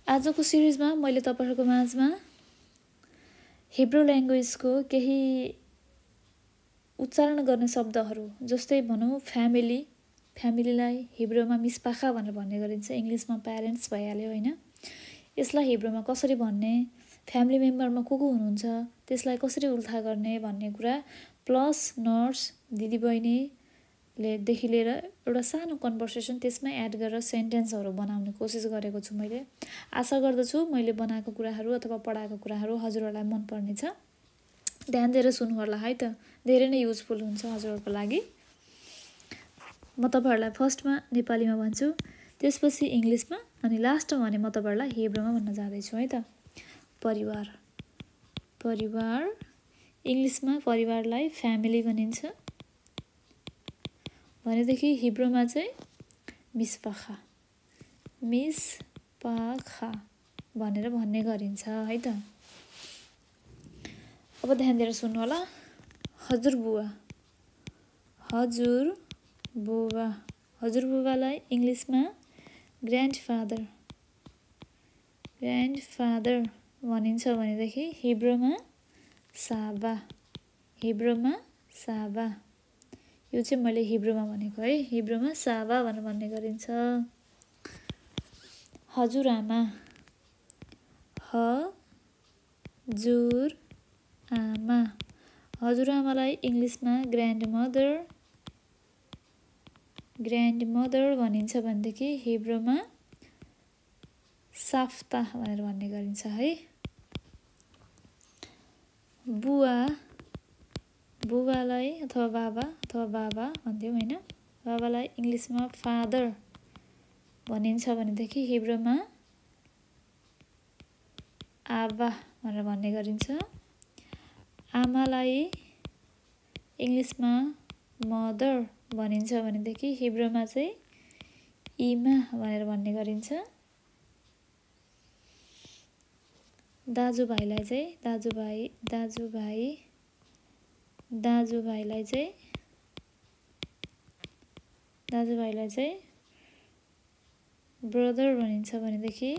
आजको सिरिजमा मैले तपाईहरुको माझमा हिब्रू ल्याङ्ग्वेजको केही उच्चारण गर्ने शब्दहरू जस्तै भनौं फ्यामिलीलाई हिब्रूमा मिस्पाखा भनेर भन्ने गरिन्छ, इंग्लिशमा प्यारेन्ट्स भइहाल्यो हैन। यसलाई हिब्रूमा कसरी भन्ने, फ्यामिली मेम्बरमा को हुनुहुन्छ त्यसलाई कसरी उल्था गर्ने भन्ने कुरा प्लस नर्स दिदीबहिनी देखि लिएर एउटा सानो कन्भर्सेसन त्यसमै एड गरेर सेन्टेन्सहरू बनाउने कोसिस गरेको छु मैले। आशा गर्दछु मैले बनाएको कुराहरू अथवा पढाएको कुराहरू हजुरहरूलाई मन पर्नेछ। ध्यान दिएर सुन्नु होला है त, धेरै नै युजफुल हुन्छ हजुरहरूको लागि। म तपाईहरुलाई फर्स्टमा नेपालीमा भन्छु, त्यसपछि इंग्लिशमा अनि लास्टमा भने म तपाईहरुलाई हिब्रूमा भन्न जाँदै छु है त। परिवार, परिवार इंग्लिशमा परिवारलाई फ्यामिली भनिन्छ भनेदेखि हिब्रूमा चाहिँ मिस्पाखा, मिस्पाखा भनेर भन्ने गरिन्छ है त। अब ध्यान दिएर सुन्नु होला। हजुरबुवा, हजुरबुवा, हजुरबुवालाई इंग्लिशमा ग्रान्डफादर, ग्रान्डफादर भनिन्छ भनेदेखि हिब्रूमा साबा, हिब्रूमा साबा। यो चाहिँ मैले हिब्रूमा भनेको है, हिब्रूमा साबा भनेर भन्ने गरिन्छ। हजुरआमा, हजुरआमा, हजुरआमालाई इंग्लिशमा ग्रान्डमदर, ग्रान्डमदर भनिन्छ भनेदेखि हिब्रूमा साफ्ता भनेर भन्ने गरिन्छ है। बुवा, बुवालाई अथवा बाबा भन्दियौ हैन, बाबालाई इंग्लिशमा फादर भनिन्छ भनेदेखि हिब्रूमा आबा भनेर भन्ने गरिन्छ। आमालाई इंग्लिशमा मदर भनिन्छ भनेदेखि हिब्रूमा चाहिँ इमा भनेर भन्ने गरिन्छ। दाजुभाइलाई चाहिँ दाजुभाइलाई चाहिँ ब्रदर भनिन्छ भनेदेखि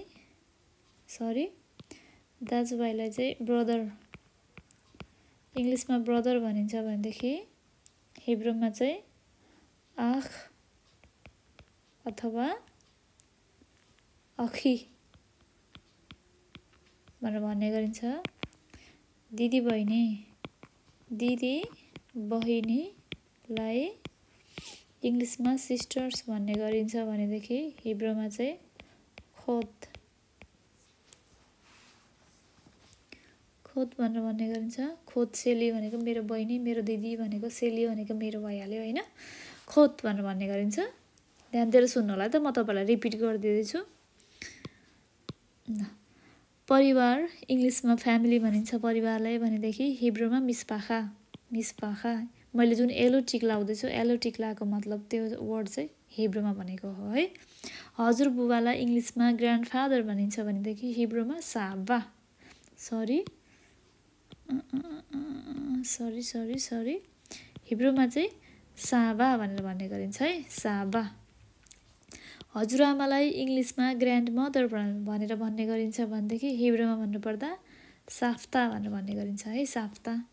दाजुभाइलाई चाहिँ ब्रदर, इंग्लिशमा ब्रदर भनिन्छ भनेदेखि हिब्रूमा चाहिँ आख अथवा अखी भनेर भन्ने गरिन्छ। दिदीबहिनीलाई इंग्लिशमा सिस्टर्स भन्ने गरिन्छ भनेदेखि हिब्रूमा चाहिँ खोत, खोत भनेर भन्ने गरिन्छ। खोत सेली भनेको मेरो बहिनी, मेरो दिदी भनेको सेली भनेको मेरो भइहाल्यो हैन, खोत भनेर भन्ने गरिन्छ। ध्यान दिएर सुन्नु होला त, म तपाईहरुलाई रिपिट गरिदिँदै छु। परिवार इंग्लिशमा फ्यामिली भनिन्छ परिवारलाई भनेदेखि हिब्रूमा मिस्पाखा, मिस्पाखा। मैले जुन एलो टिक लाउँदैछु, एलो टिक लाको मतलब त्यो वर्ड चाहिँ हिब्रूमा भनेको हो है। हजुरबुवालाई इंग्लिशमा ग्रान्डफादर भनिन्छ भनेदेखि हिब्रूमा साबा, सरी हिब्रूमा चाहिँ साबा भनेर भन्ने गरिन्छ है, साबा। हजुरआमालाई इंग्लिशमा ग्रान्डमदर भनेर भन्ने गरिन्छ भनेदेखि हिब्रूमा भन्नुपर्दा साफ्ता भनेर भन्ने गरिन्छ है, साफ्ता।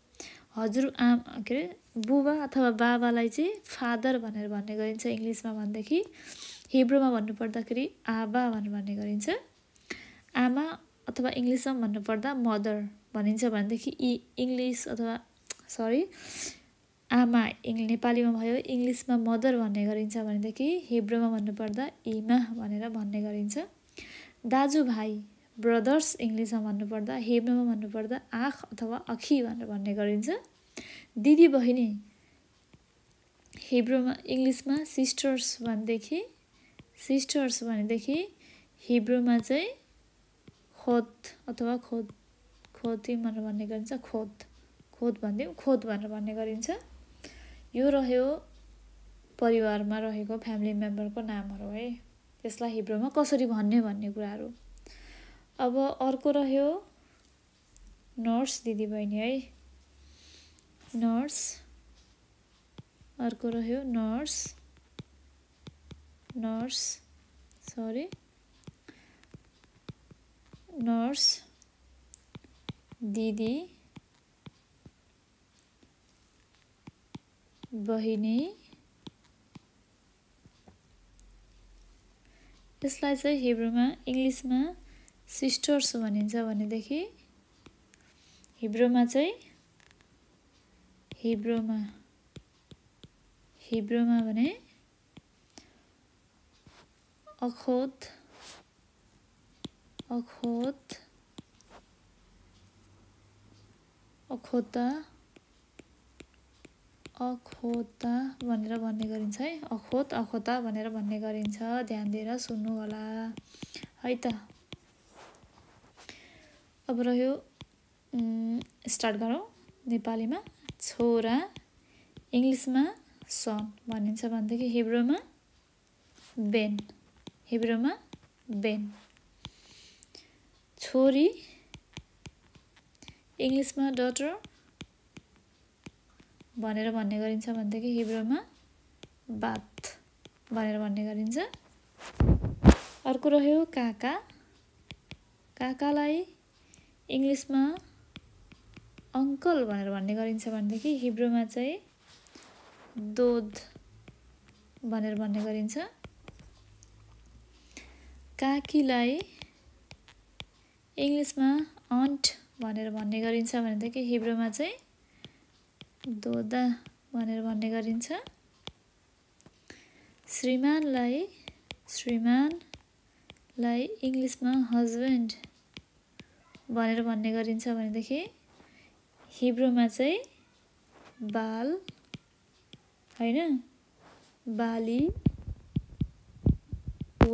बुबा अथवा बाबालाई चाहिँ फादर भनेर भन्ने गरिन्छ इंग्लिशमा भनेदेखि हिब्रूमा भन्नुपर्दाखेरि आबा भनेर भन्ने गरिन्छ। आमा अथवा इंग्लिशमा भन्नुपर्दा मदर भनिन्छ भनेदेखि इंग्लिश अथवा आमा नेपालीमा भयो, इंग्लिशमा मदर भन्ने गरिन्छ भनेदेखि हिब्रूमा भन्नुपर्दा इमा भनेर भन्ने गरिन्छ। दाजुभाइ ब्रदर्स इंग्लिशमा भन्नुपर्दा हिब्रूमा भन्नुपर्दा आख अथवा अखी भनेर भन्ने गरिन्छ। दिदी बहिनी हिब्रूमा इंग्लिशमा सिस्टर्स भनेदेखि हिब्रूमा चाहिँ खोत अथवा खोती भनेर भन्ने गरिन्छ, खोत भनेर भन्ने गरिन्छ। यो रह्यो परिवारमा रहेको फ्यामिली मेम्बरको नामहरू है, त्यसलाई हिब्रूमा कसरी भन्ने भन्ने कुराहरू। अब अर्को रह्यो नर्स दिदीबहिनी है, नर्स। अर्को रह्यो नर्स, नर्स, दिदी, बहिनी। यसलाई चाहिँ हिब्रूमा इङ्ग्लिसमा सिस्टर्स भनिन्छ भनेदेखि हिब्रूमा चाहिँ हिब्रूमा भने अखोत अखोता भनेर भन्ने गरिन्छ है। अखोता भनेर भन्ने गरिन्छ। ध्यान दिएर सुन्नु होला है त। अब रह्यो स्टार्ट गरौँ नेपालीमा। छोरा इङ्ग्लिसमा सन भनिन्छ भनेदेखि हिब्रूमा बेन। छोरी इङ्ग्लिसमा डटर भनेर भन्ने गरिन्छ भनेदेखि हिब्रूमा बात भनेर भन्ने गरिन्छ। अर्को रह्यो काकालाई इङ्ग्लिसमा अङ्कल भनेर भन्ने गरिन्छ भनेदेखि हिब्रूमा चाहिँ दोद भनेर भन्ने गरिन्छ। काकीलाई इङ्ग्लिसमा आन्ट भनेर भन्ने गरिन्छ भनेदेखि हिब्रूमा चाहिँ दोदा भनेर भन्ने गरिन्छ। श्रीमानलाई इङ्ग्लिसमा हस्बेन्ड भनेर भन्ने गरिन्छ भनेदेखि हिब्रूमा चाहिँ बाल हैन, बाली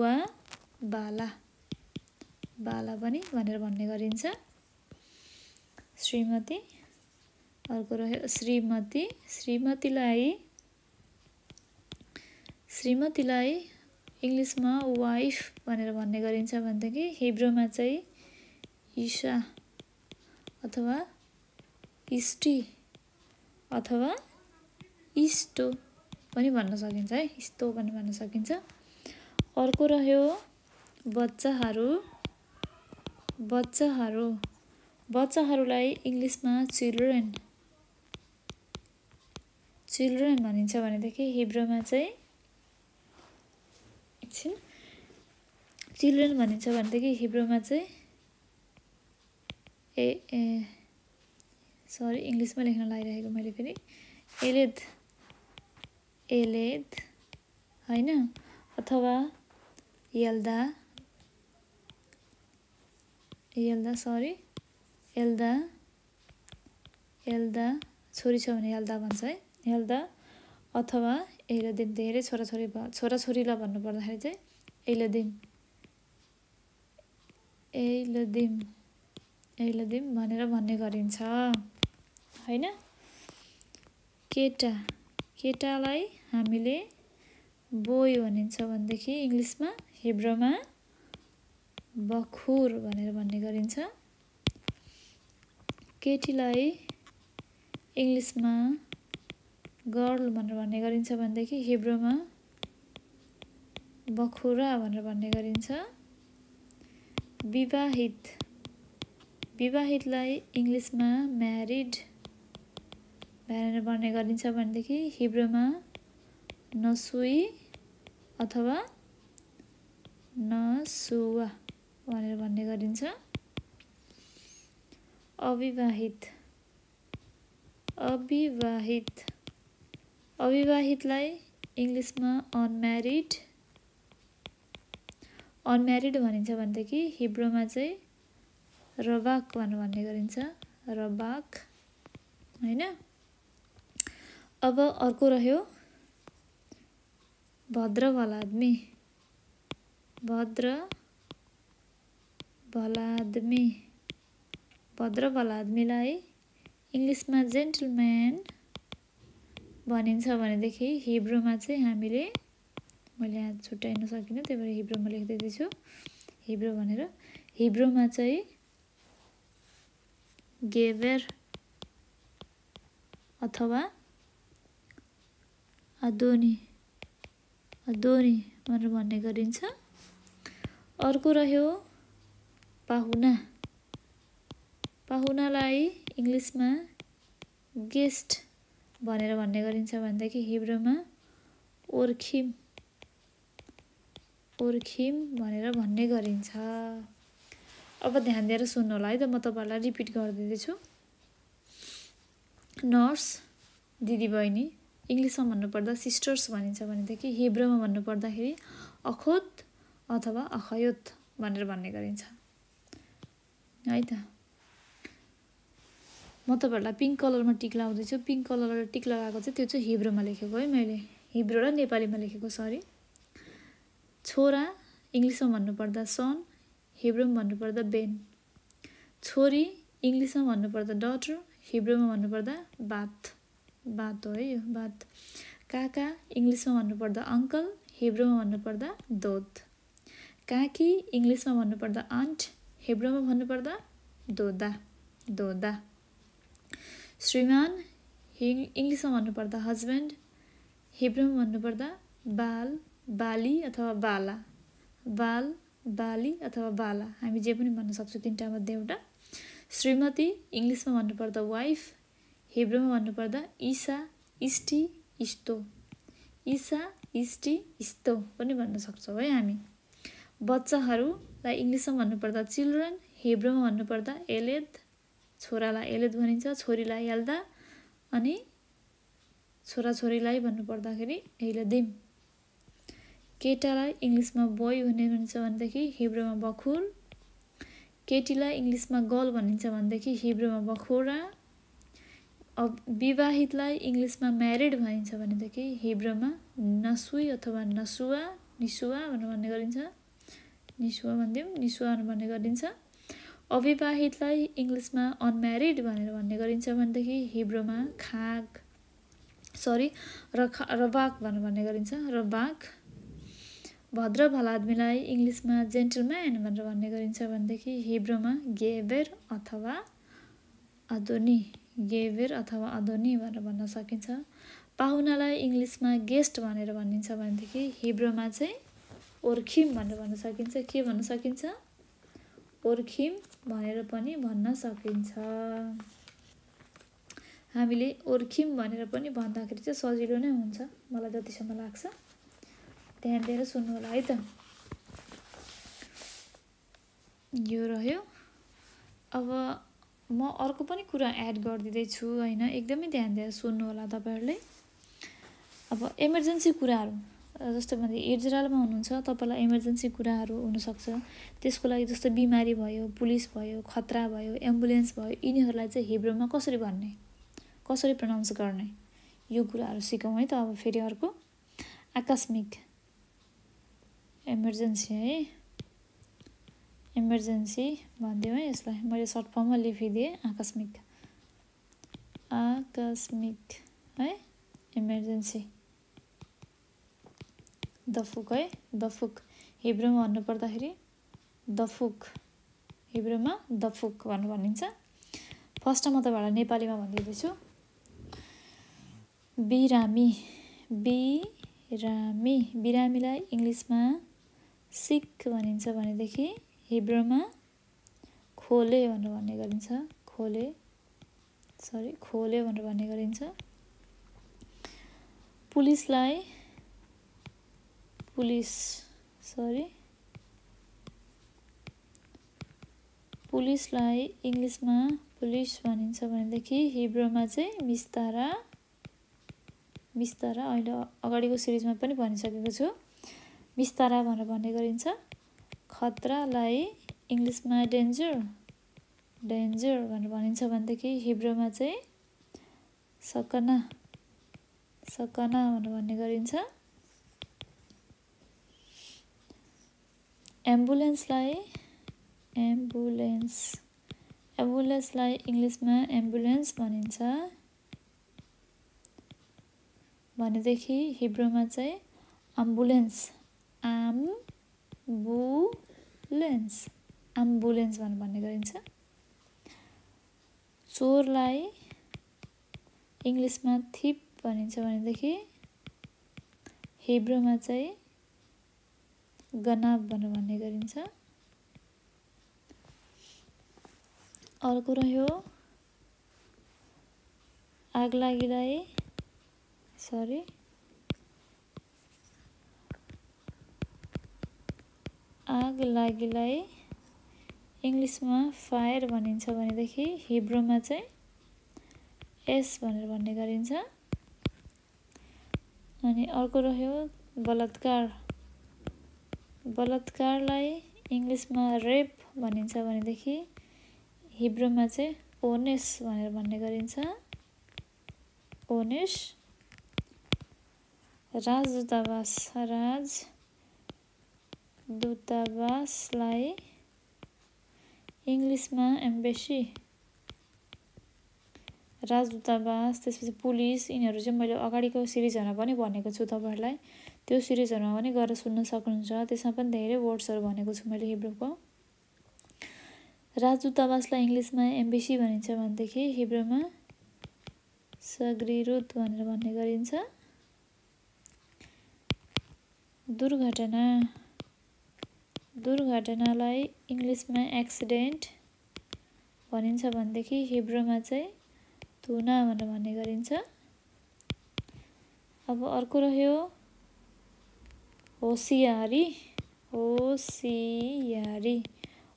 वा बाला पनि भनेर भन्ने गरिन्छ। श्रीमती। अर्को रह्यो श्रीमतीलाई इङ्ग्लिसमा वाइफ भनेर भन्ने गरिन्छ भनेदेखि हिब्रूमा चाहिँ इशा अथवा इष्टी अथवा इस्तो पनि भन्न सकिन्छ है। इस्तो पनि भन्न सकिन्छ। अर्को रह्यो बच्चाहरूलाई इङ्ग्लिसमा चिल्ड्रेन भनिन्छ भनेदेखि हिब्रूमा चाहिँ चिल्ड्रेन भनिन्छ भनेदेखि हिब्रूमा चाहिँ इङ्ग्लिसमा लेख्न लागिरहेको मैले फेरि एलेद हैन, अथवा एल्दा छोरी छ भने एल्दा भन्छ है। एल्दा अथवा एलदिम। धेरै छोराछोरीलाई भन्नुपर्दाखेरि चाहिँ एलदिम भनेर भन्ने गरिन्छ हैन। केटालाई हामीले बोय भनिन्छ भनेदेखि इङ्ग्लिसमा हिब्रूमा बखुर भनेर भन्ने गरिन्छ। केटीलाई इङ्ग्लिसमा गर्ल भनेर भन्ने गरिन्छ भनेदेखि हिब्रूमा बखुरा भनेर भन्ने गरिन्छ। विवाहितलाई इङ्ग्लिसमा म्यारिड भनेर भन्ने गरिन्छ भनेदेखि हिब्रूमा नसुई अथवा नसुवा भनेर भन्ने गरिन्छ। अविवाहितलाई इङ्ग्लिसमा अनम्यारिड भनिन्छ भनेदेखि हिब्रूमा चाहिँ रबाक भनेर भन्ने गरिन्छ। रबाक हैन। अब अर्को रह्यो भद्र भला आदमीलाई इङ्ग्लिसमा जेन्टलम्यान भनिन्छ भनेदेखि हिब्रूमा चाहिँ हामीले, मैले यहाँ छुट्याउन सकिनँ त्यही भएर हिब्रूमा लेखिदिँदैछु हिब्रू भनेर। हिब्रूमा चाहिँ गेभेर अथवा अदोनी भनेर भन्ने गरिन्छ। अर्को रह्यो पाहुना, पाहुनालाई इङ्ग्लिसमा गेस्ट भनेर भन्ने गरिन्छ भनेदेखि हिब्रूमा ओर्खिम, ओर्खिम भनेर भन्ने गरिन्छ। अब ध्यान दिएर सुन्नु होला है त, म तपाईँहरूलाई रिपिट गरिदिँदैछु। नर्स दिदीबहिनी, इङ्ग्लिसमा भन्नुपर्दा सिस्टर्स भनिन्छ भनेदेखि हिब्रूमा भन्नुपर्दाखेरि अखोत अथवा अखयोत भनेर भन्ने गरिन्छ है त। म तपाईँहरूलाई पिङ्क कलरमा टिक लगाउँदैछु। पिङ्क कलरबाट टिक लगाएको चाहिँ त्यो चाहिँ हिब्रूमा लेखेको है मैले, हिब्रू र नेपालीमा लेखेको सरी। छोरा इङ्ग्लिसमा भन्नुपर्दा सन, हिब्रूमा भन्नुपर्दा बेन। छोरी इङ्ग्लिसमा भन्नुपर्दा डटर, हिब्रूमा भन्नुपर्दा बात, बात हो है यो बात। काका इङ्ग्लिसमा भन्नुपर्दा अङ्कल, हिब्रूमा भन्नुपर्दा दोद। काकी इङ्ग्लिसमा भन्नुपर्दा आन्ट, हिब्रूमा भन्नुपर्दा दोदा, दोदा। श्रीमान इङ्ग्लिसमा भन्नुपर्दा हस्बेन्ड, हिब्रूमा भन्नुपर्दा बाल, बाली अथवा बाला, बाल, बाली अथवा बाला, हामी जे पनि भन्न सक्छौँ तिनवटा मध्ये एउटा। श्रीमती इङ्ग्लिसमा भन्नुपर्दा वाइफ, हिब्रूमा भन्नुपर्दा ईसा, इष्टी, इस्तो, ईसा, इष्टी, इस्तो पनि भन्न सक्छौँ है हामी। बच्चाहरूलाई इङ्ग्लिसमा भन्नुपर्दा चिल्ड्रन, हिब्रूमा भन्नुपर्दा एलेद, छोरालाई एलेद भनिन्छ, छोरीलाई एल्दा, अनि छोराछोरीलाई भन्नुपर्दाखेरि एलदिम। केटालाई इङ्ग्लिसमा बोय भनिन्छ भनेदेखि हिब्रूमा बखुर। केटीलाई इङ्ग्लिसमा गर्ल भनिन्छ भनेदेखि हिब्रूमा बखोरा। अब विवाहितलाई इङ्ग्लिसमा म्यारिड भनिन्छ भनेदेखि हिब्रूमा नसुई अथवा नसुवा, निसुवा भनेर भन्ने गरिन्छ, निसुवा भनिदिउँ, निसुवा भनेर भन्ने गरिन्छ। अविवाहितलाई इङ्ग्लिसमा अनम्यारिड भनेर भन्ने गरिन्छ भनेदेखि हिब्रूमा खाग सरी रबाक भनेर भन्ने गरिन्छ, रबाक। भद्र भला आदमीलाई इङ्ग्लिसमा जेन्टलम्यान भनेर भन्ने गरिन्छ भनेदेखि हिब्रूमा गेभेर अथवा अदोनी, गेभेर अथवा अदोनी भनेर भन्न सकिन्छ। पाहुनालाई इङ्ग्लिसमा गेस्ट भनेर भनिन्छ भनेदेखि हिब्रूमा चाहिँ ओर्खिम भनेर भन्न सकिन्छ। के भन्न सकिन्छ? ओर्खिम भनेर पनि भन्न सकिन्छ। हामीले ओर्खिम भनेर पनि भन्दाखेरि चाहिँ सजिलो नै हुन्छ मलाई जतिसम्म लाग्छ। ध्यान दिएर सुन्नु होला है त। यो रह्यो। अब म अर्को पनि कुरा एड गरिदिँदैछु होइन, एकदमै ध्यान दिएर सुन्नु होला तपाईँहरूले। अब इमर्जेन्सी कुराहरू जस्तो भने इजरायलमा हुनुहुन्छ, तपाईँलाई इमर्जेन्सी कुराहरू हुनसक्छ, त्यसको लागि जस्तो बिमारी भयो, पुलिस भयो, खतरा भयो, एम्बुलेन्स भयो, यिनीहरूलाई चाहिँ हिब्रूमा कसरी भन्ने, कसरी प्रनाउन्स गर्ने, यो कुराहरू सिकौँ है त। अब फेरि अर्को आकस्मिक इमर्जेन्सी है, इमर्जेन्सी भनिदिउँ है यसलाई, मैले सर्ट फर्ममा लेखिदिएँ आकस्मिक, आकस्मिक है इमर्जेन्सी। दफुक है, दफुक हिब्रूमा भन्नुपर्दाखेरि दफुक, हिब्रूमा दफुक भनेर भनिन्छ। फर्स्टमा म तपाईँहरूलाई नेपालीमा भनिदिँदैछु। बिरामी, बिरामी, बिरामीलाई इङ्ग्लिसमा सिक भनिन्छ भनेदेखि हिब्रूमा खोले भनेर भन्ने गरिन्छ, खोले सरी खोले भनेर भन्ने गरिन्छ। पुलिसलाई पुलिस सरी पुलिसलाई इङ्ग्लिसमा पुलिस भनिन्छ भनेदेखि हिब्रूमा चाहिँ मिस्तारा, मिस्तारा अहिले अगाडिको सिरिजमा पनि भनिसकेको छु, मिस्तारा भनेर भन्ने गरिन्छ। खतरालाई इङ्ग्लिसमा डेन्जर, डेन्जर भनेर भनिन्छ भनेदेखि हिब्रूमा चाहिँ सकना, सकना भनेर भन्ने गरिन्छ। एम्बुलेन्सलाई एम्बुलेन्स, एम्बुलेन्सलाई इङ्ग्लिसमा एम्बुलेन्स भनिन्छ भनेदेखि हिब्रूमा चाहिँ एम्बुलेन्स, एम्बुलेन्स, एम्बुलेन्स भनेर भन्ने गरिन्छ। चोरलाई इङ्ग्लिसमा थिप भनिन्छ भनेदेखि हिब्रूमा चाहिँ गनाब भनेर भन्ने गरिन्छ। अर्को रह्यो आगलागीलाई इङ्ग्लिसमा फायर भनिन्छ भनेदेखि हिब्रूमा चाहिँ एस भनेर भन्ने गरिन्छ। अनि अर्को रह्यो बलात्कारलाई इङ्ग्लिसमा रेप भनिन्छ भनेदेखि हिब्रूमा चाहिँ ओनेस भनेर भन्ने गरिन्छ। ओनेस। राजदूतावासलाई इङ्ग्लिसमा एम्बेसी। राजदूतावास, त्यसपछि पुलिस, यिनीहरू चाहिँ मैले अगाडिको सिरिजहरूमा पनि भनेको छु तपाईँहरूलाई। त्यो सिरिजहरूमा पनि गएर सुन्न सक्नुहुन्छ। त्यसमा पनि धेरै वर्ड्सहरू भनेको छु मैले हिब्रूको। राजदूतावासलाई इङ्ग्लिसमा एम्बेसी भनिन्छ भनेदेखि हिब्रूमा सग्रिरुत भनेर भन्ने गरिन्छ। दुर्घटनालाई इङ्ग्लिसमा एक्सिडेन्ट भनिन्छ भनेदेखि हिब्रूमा चाहिँ तुना भनेर भन्ने गरिन्छ। अब अर्को रह्यो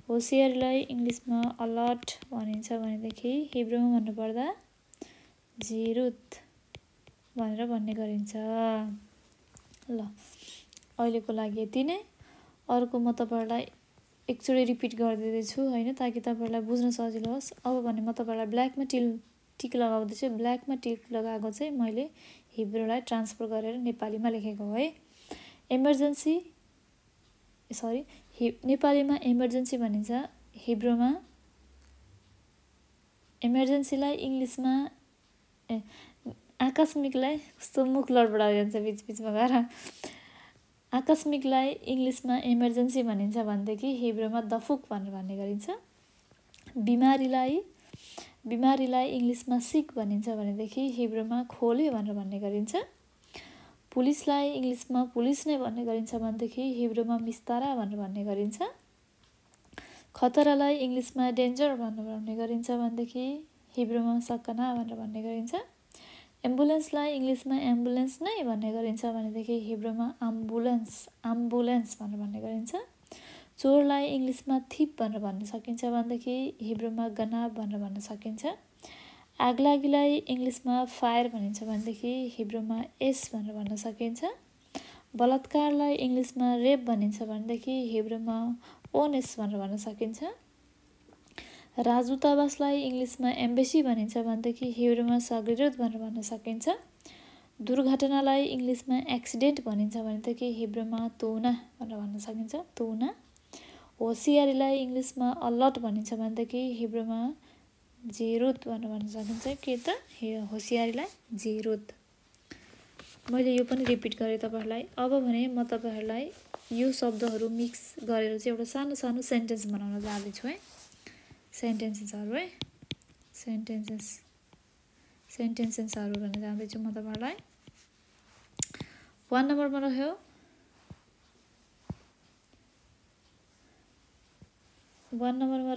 होसियारीलाई इङ्ग्लिसमा अलर्ट भनिन्छ भनेदेखि हिब्रूमा भन्नुपर्दा जिरुत भनेर भन्ने गरिन्छ। ल अहिलेको लागि यति नै। अर्को म तपाईँहरूलाई एकचोटि रिपिट गरिदिँदैछु होइन, ताकि तपाईँहरूलाई बुझ्न सजिलो होस्। अब भने म तपाईँहरूलाई ब्ल्याकमा टिक लगाउँदैछु। ब्ल्याकमा टिक लगाएको चाहिँ मैले हिब्रूलाई ट्रान्सफर गरेर नेपालीमा लेखेको हो है। नेपालीमा इमर्जेन्सी भनिन्छ, हिब्रूमा इमर्जेन्सीलाई इङ्ग्लिसमा आकस्मिकलाई कस्तो मुख लडबडाइ जान्छ बिचबिचमा गएर। आकस्मिकलाई इङ्ग्लिसमा इमर्जेन्सी भनिन्छ भनेदेखि हिब्रूमा दफुक भनेर भन्ने गरिन्छ। बिमारीलाई इङ्ग्लिसमा सिक भनिन्छ भनेदेखि हिब्रूमा खोले भनेर भन्ने गरिन्छ। पुलिसलाई इङ्ग्लिसमा पुलिस नै भन्ने गरिन्छ भनेदेखि हिब्रूमा मिस्तारा भनेर भन्ने गरिन्छ। खतरालाई इङ्ग्लिसमा डेन्जर भनेर भन्ने गरिन्छ भनेदेखि हिब्रूमा सकना भनेर भन्ने गरिन्छ। एम्बुलेन्सलाई इङ्ग्लिसमा एम्बुलेन्स नै भन्ने गरिन्छ भनेदेखि हिब्रूमा आम्बुलेन्स भनेर भन्ने गरिन्छ। चोरलाई इङ्ग्लिसमा थिप भनेर भन्न सकिन्छ भनेदेखि हिब्रूमा गनाब भनेर भन्न सकिन्छ। आगलागीलाई इङ्ग्लिसमा फायर भनिन्छ भनेदेखि हिब्रूमा एस भनेर भन्न सकिन्छ। बलात्कारलाई इङ्ग्लिसमा रेप भनिन्छ भनेदेखि हिब्रूमा ओनेस भनेर भन्न सकिन्छ। राजदूतावासलाई इङ्ग्लिसमा एम्बेसी भनिन्छ भनेदेखि हिब्रूमा सग्रिरुत भनेर भन्न सकिन्छ। दुर्घटनालाई इङ्ग्लिसमा एक्सिडेन्ट भनिन्छ भनेदेखि हिब्रूमा तुना भनेर भन्न सकिन्छ। तुना। होसियारीलाई इङ्ग्लिसमा अलर्ट भनिन्छ भनेदेखि हिब्रूमा जिरुत भनेर भन्न सकिन्छ। के त होसियारीलाई जिरुत। मैले यो पनि रिपिट गरेँ तपाईँहरूलाई। अब भने म तपाईँहरूलाई यो शब्दहरू मिक्स गरेर चाहिँ एउटा सानो सानो सेन्टेन्स बनाउन जाँदैछु है। सेन्टेन्सेसहरू भन्न जाँदैछु म तपाईँहरूलाई। 1 नम्बरमा रह्यो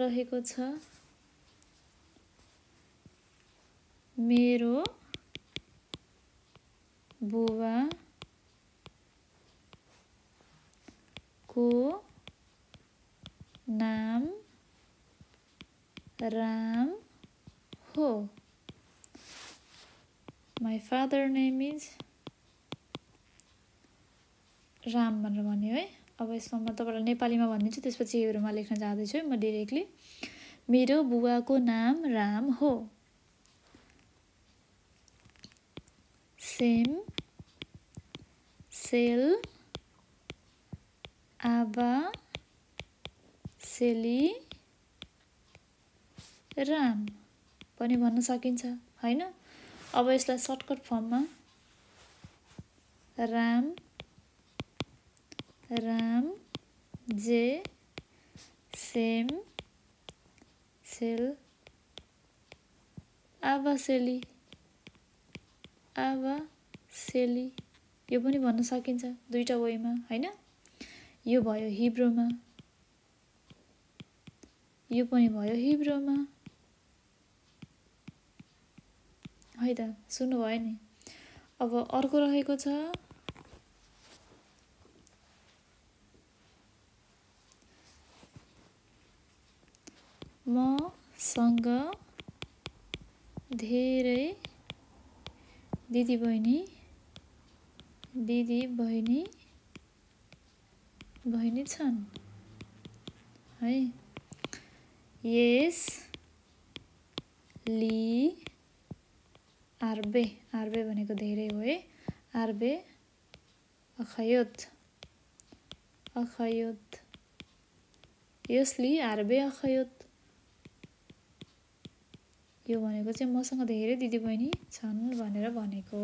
रहेको छ मेरो बुबाको नाम राम हो। My father name is Ram भनेर भन्यो है। अब यसमा म तपाईँलाई नेपालीमा भनिदिन्छु, त्यसपछि हिब्रूमा लेख्न जाँदैछु म डिरेक्टली। मेरो बुबाको नाम राम हो। सेल आबा सेली राम पनि भन्न सकिन्छ होइन। अब यसलाई सर्टकट फर्ममा राम जे सेल आबा सेली यो पनि भन्न सकिन्छ दुईटा वेमा होइन। यो भयो हिब्रूमा, यो पनि भयो हिब्रूमा। है त, सुन्नुभयो नि। अब अर्को रहेको छ मसँग धेरै दिदी बहिनी छन् है। यसली आर्बे भनेको धेरै हो है। आर्बे अखयोत यसली आर्बे अखयोत, यो भनेको चाहिँ मसँग धेरै दिदीबहिनी छन् भनेर भनेको।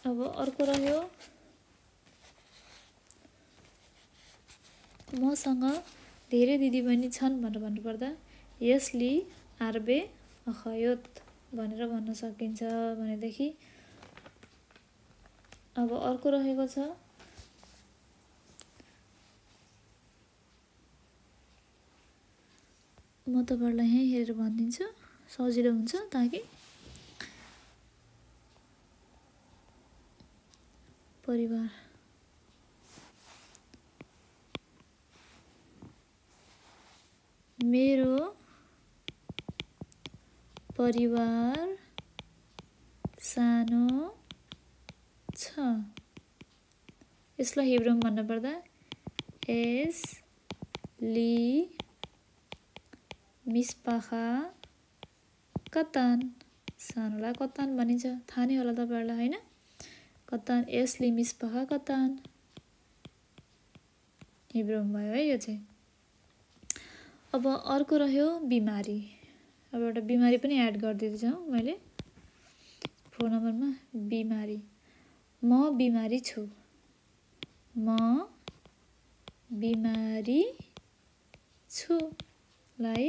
अब अर्को रह्यो मसँग धेरै दिदीबहिनी छन् भनेर भन्नुपर्दा यसली आर्बे अखयोत भनेर भन्न सकिन्छ भनेदेखि। अब अर्को रहेको छ म तपाईहरुलाई यही हेरेर भनिदिन्छु, सजिलो हुन्छ ताकि परिवार मेरो परिवार सानो छ, यसलाई हिब्रूमा भन्नुपर्दा यसली मिस्पाखा कतान, सानोलाई कतान भनिन्छ, थाहा नै होला तपाईहरुलाई हैन। कतान यसली मिस्पाखा कतान हिब्रूमा भयो है यो चाहिँ। अब अर्को रह्यो बिमारी। अब एउटा बिमारी पनि एड गरिदिन्छु मैले 4 नम्बरमा, बिमारी। म बिमारी छु, म बिमारी छु लाई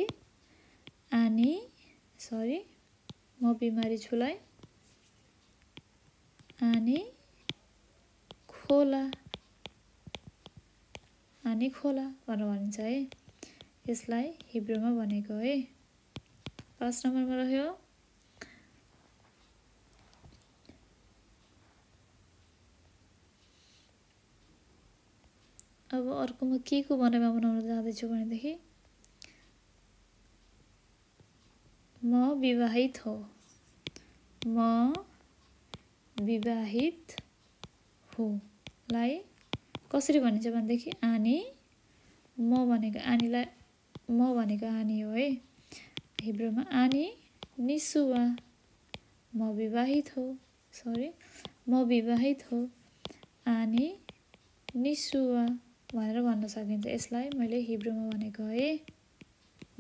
म बिमारी छुलाई खोला भनेर भनिन्छ है। यसलाई हिब्रूमा भनेको है। 5 नम्बरमा रह्यो अब अर्को म के को बनाइमा बनाउन जाँदैछु भनेदेखि म विवाहित हो, म विवाहित हो लाई कसरी भनिन्छ भनेदेखि म भनेको आनी हो है। हिब्रूमा आनी निसुवा, म विवाहित हो आनी निसुवा भनेर भन्न सकिन्छ। यसलाई मैले हिब्रूमा भनेको है।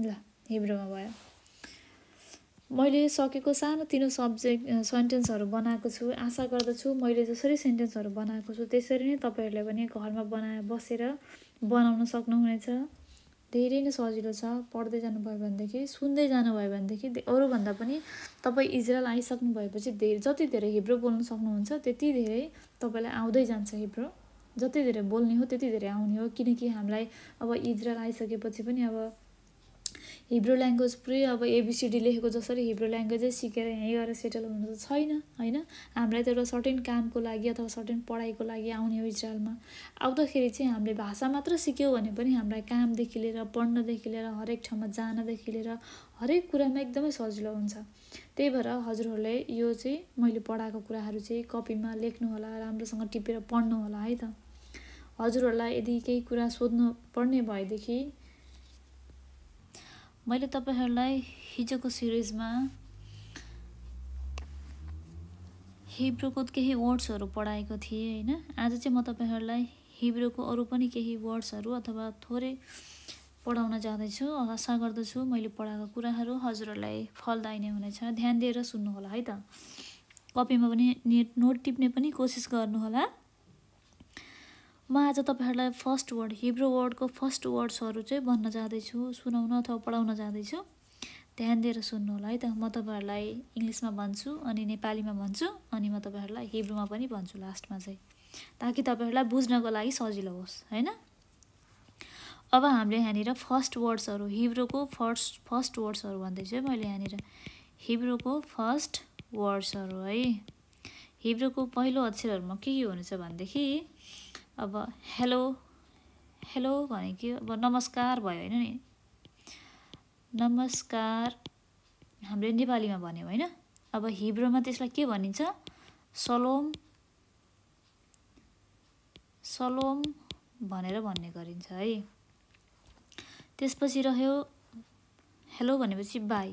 ल हिब्रूमा भयो। मैले सकेको सानोतिनो सेन्टेन्सहरू बनाएको छु। आशा गर्दछु मैले जसरी सेन्टेन्सहरू बनाएको छु त्यसरी नै तपाईहरुले पनि घरमा बसेर बनाउन सक्नुहुनेछ। धेरै नै सजिलो छ। पढ्दै जानुभयो भनेदेखि, सुन्दै जानुभयो भनेदेखि अरूभन्दा पनि तपाई इजरायल आइसक्नु भएपछि जति धेरै हिब्रू बोल्न सक्नुहुन्छ त्यति धेरै तपाईलाई आउँदै जान्छ हिब्रू। जति धेरै बोल्ने हो त्यति धेरै आउने हो, किनकि हामीलाई अब इजरायल आइसकेपछि पनि अब हिब्रू ल्याङ्ग्वेज पुरै अब एबीसीडी लेखेको जसरी हिब्रू ल्याङ्ग्वेजै सिकेर यहीँ गएर सेटल हुनु त छैन हैन। हामीलाई त एउटा सर्टेन कामको लागि अथवा सर्टेन पढाइको लागि आउने हो इजरायलमा। आउँदाखेरि चाहिँ हामीले भाषा मात्र सिक्यौँ भने पनि हामीलाई कामदेखि लिएर पढ्नदेखि लिएर हरेक ठाउँमा जानदेखि लिएर हरेक कुरामा एकदमै सजिलो हुन्छ। त्यही भएर हजुरहरूले यो चाहिँ मैले पढाएको कुराहरू चाहिँ कपीमा लेख्नु होला, राम्रोसँग टिपेर पढ्नु होला है त। हजुरहरूलाई यदि केही कुरा सोध्नु पर्ने भएदेखि मैले तपाईहरुलाई हिजोको सिरिजमा हिब्रूको केही वर्ड्सहरू पढाएको थिएँ हैन। आज चाहिँ म तपाईहरुलाई हिब्रूको अरू पनि केही वर्ड्सहरू अथवा थोरै पढाउन जाँदैछु। आशा गर्दछु मैले पढाएको कुराहरू हजुरहरूलाई फलदायी नै हुनेछ। ध्यान दिएर सुन्नु होला है त। कपीमा पनि नोट टिप्ने पनि कोसिस गर्नु होला। म आज तपाईहरुलाई फर्स्ट वर्ड हिब्रू वर्डको फर्स्ट वर्ड्सहरू चाहिँ भन्न जाँदैछु, सुनाउन अथवा पढाउन जाँदैछु। ध्यान दिएर सुन्नु होला है त। म तपाईहरुलाई इङ्ग्लिसमा भन्छु अनि नेपालीमा भन्छु अनि म तपाईहरुलाई हिब्रूमा पनि भन्छु लास्टमा चाहिँ, ताकि तपाईहरुलाई बुझ्नको लागि सजिलो होस् हैन। अब हामीले यहाँनिर फर्स्ट वर्ड्सहरू हिब्रूको फर्स्ट वर्ड्सहरू भन्दैछु है मैले यहाँनिर हिब्रूको फर्स्ट वर्ड्सहरू है। हिब्रूको पहिलो अक्षरहरूमा के हुनेछ भनेदेखि अब हेलो हेलो भनेको अब नमस्कार भयो होइन नि, नमस्कार हामीले नेपालीमा भन्यौँ होइन। अब हिब्रूमा त्यसलाई के भनिन्छ, सलोम सलोम भनेर भन्ने गरिन्छ है। त्यसपछि रह्यो हेलो भनेपछि बाई,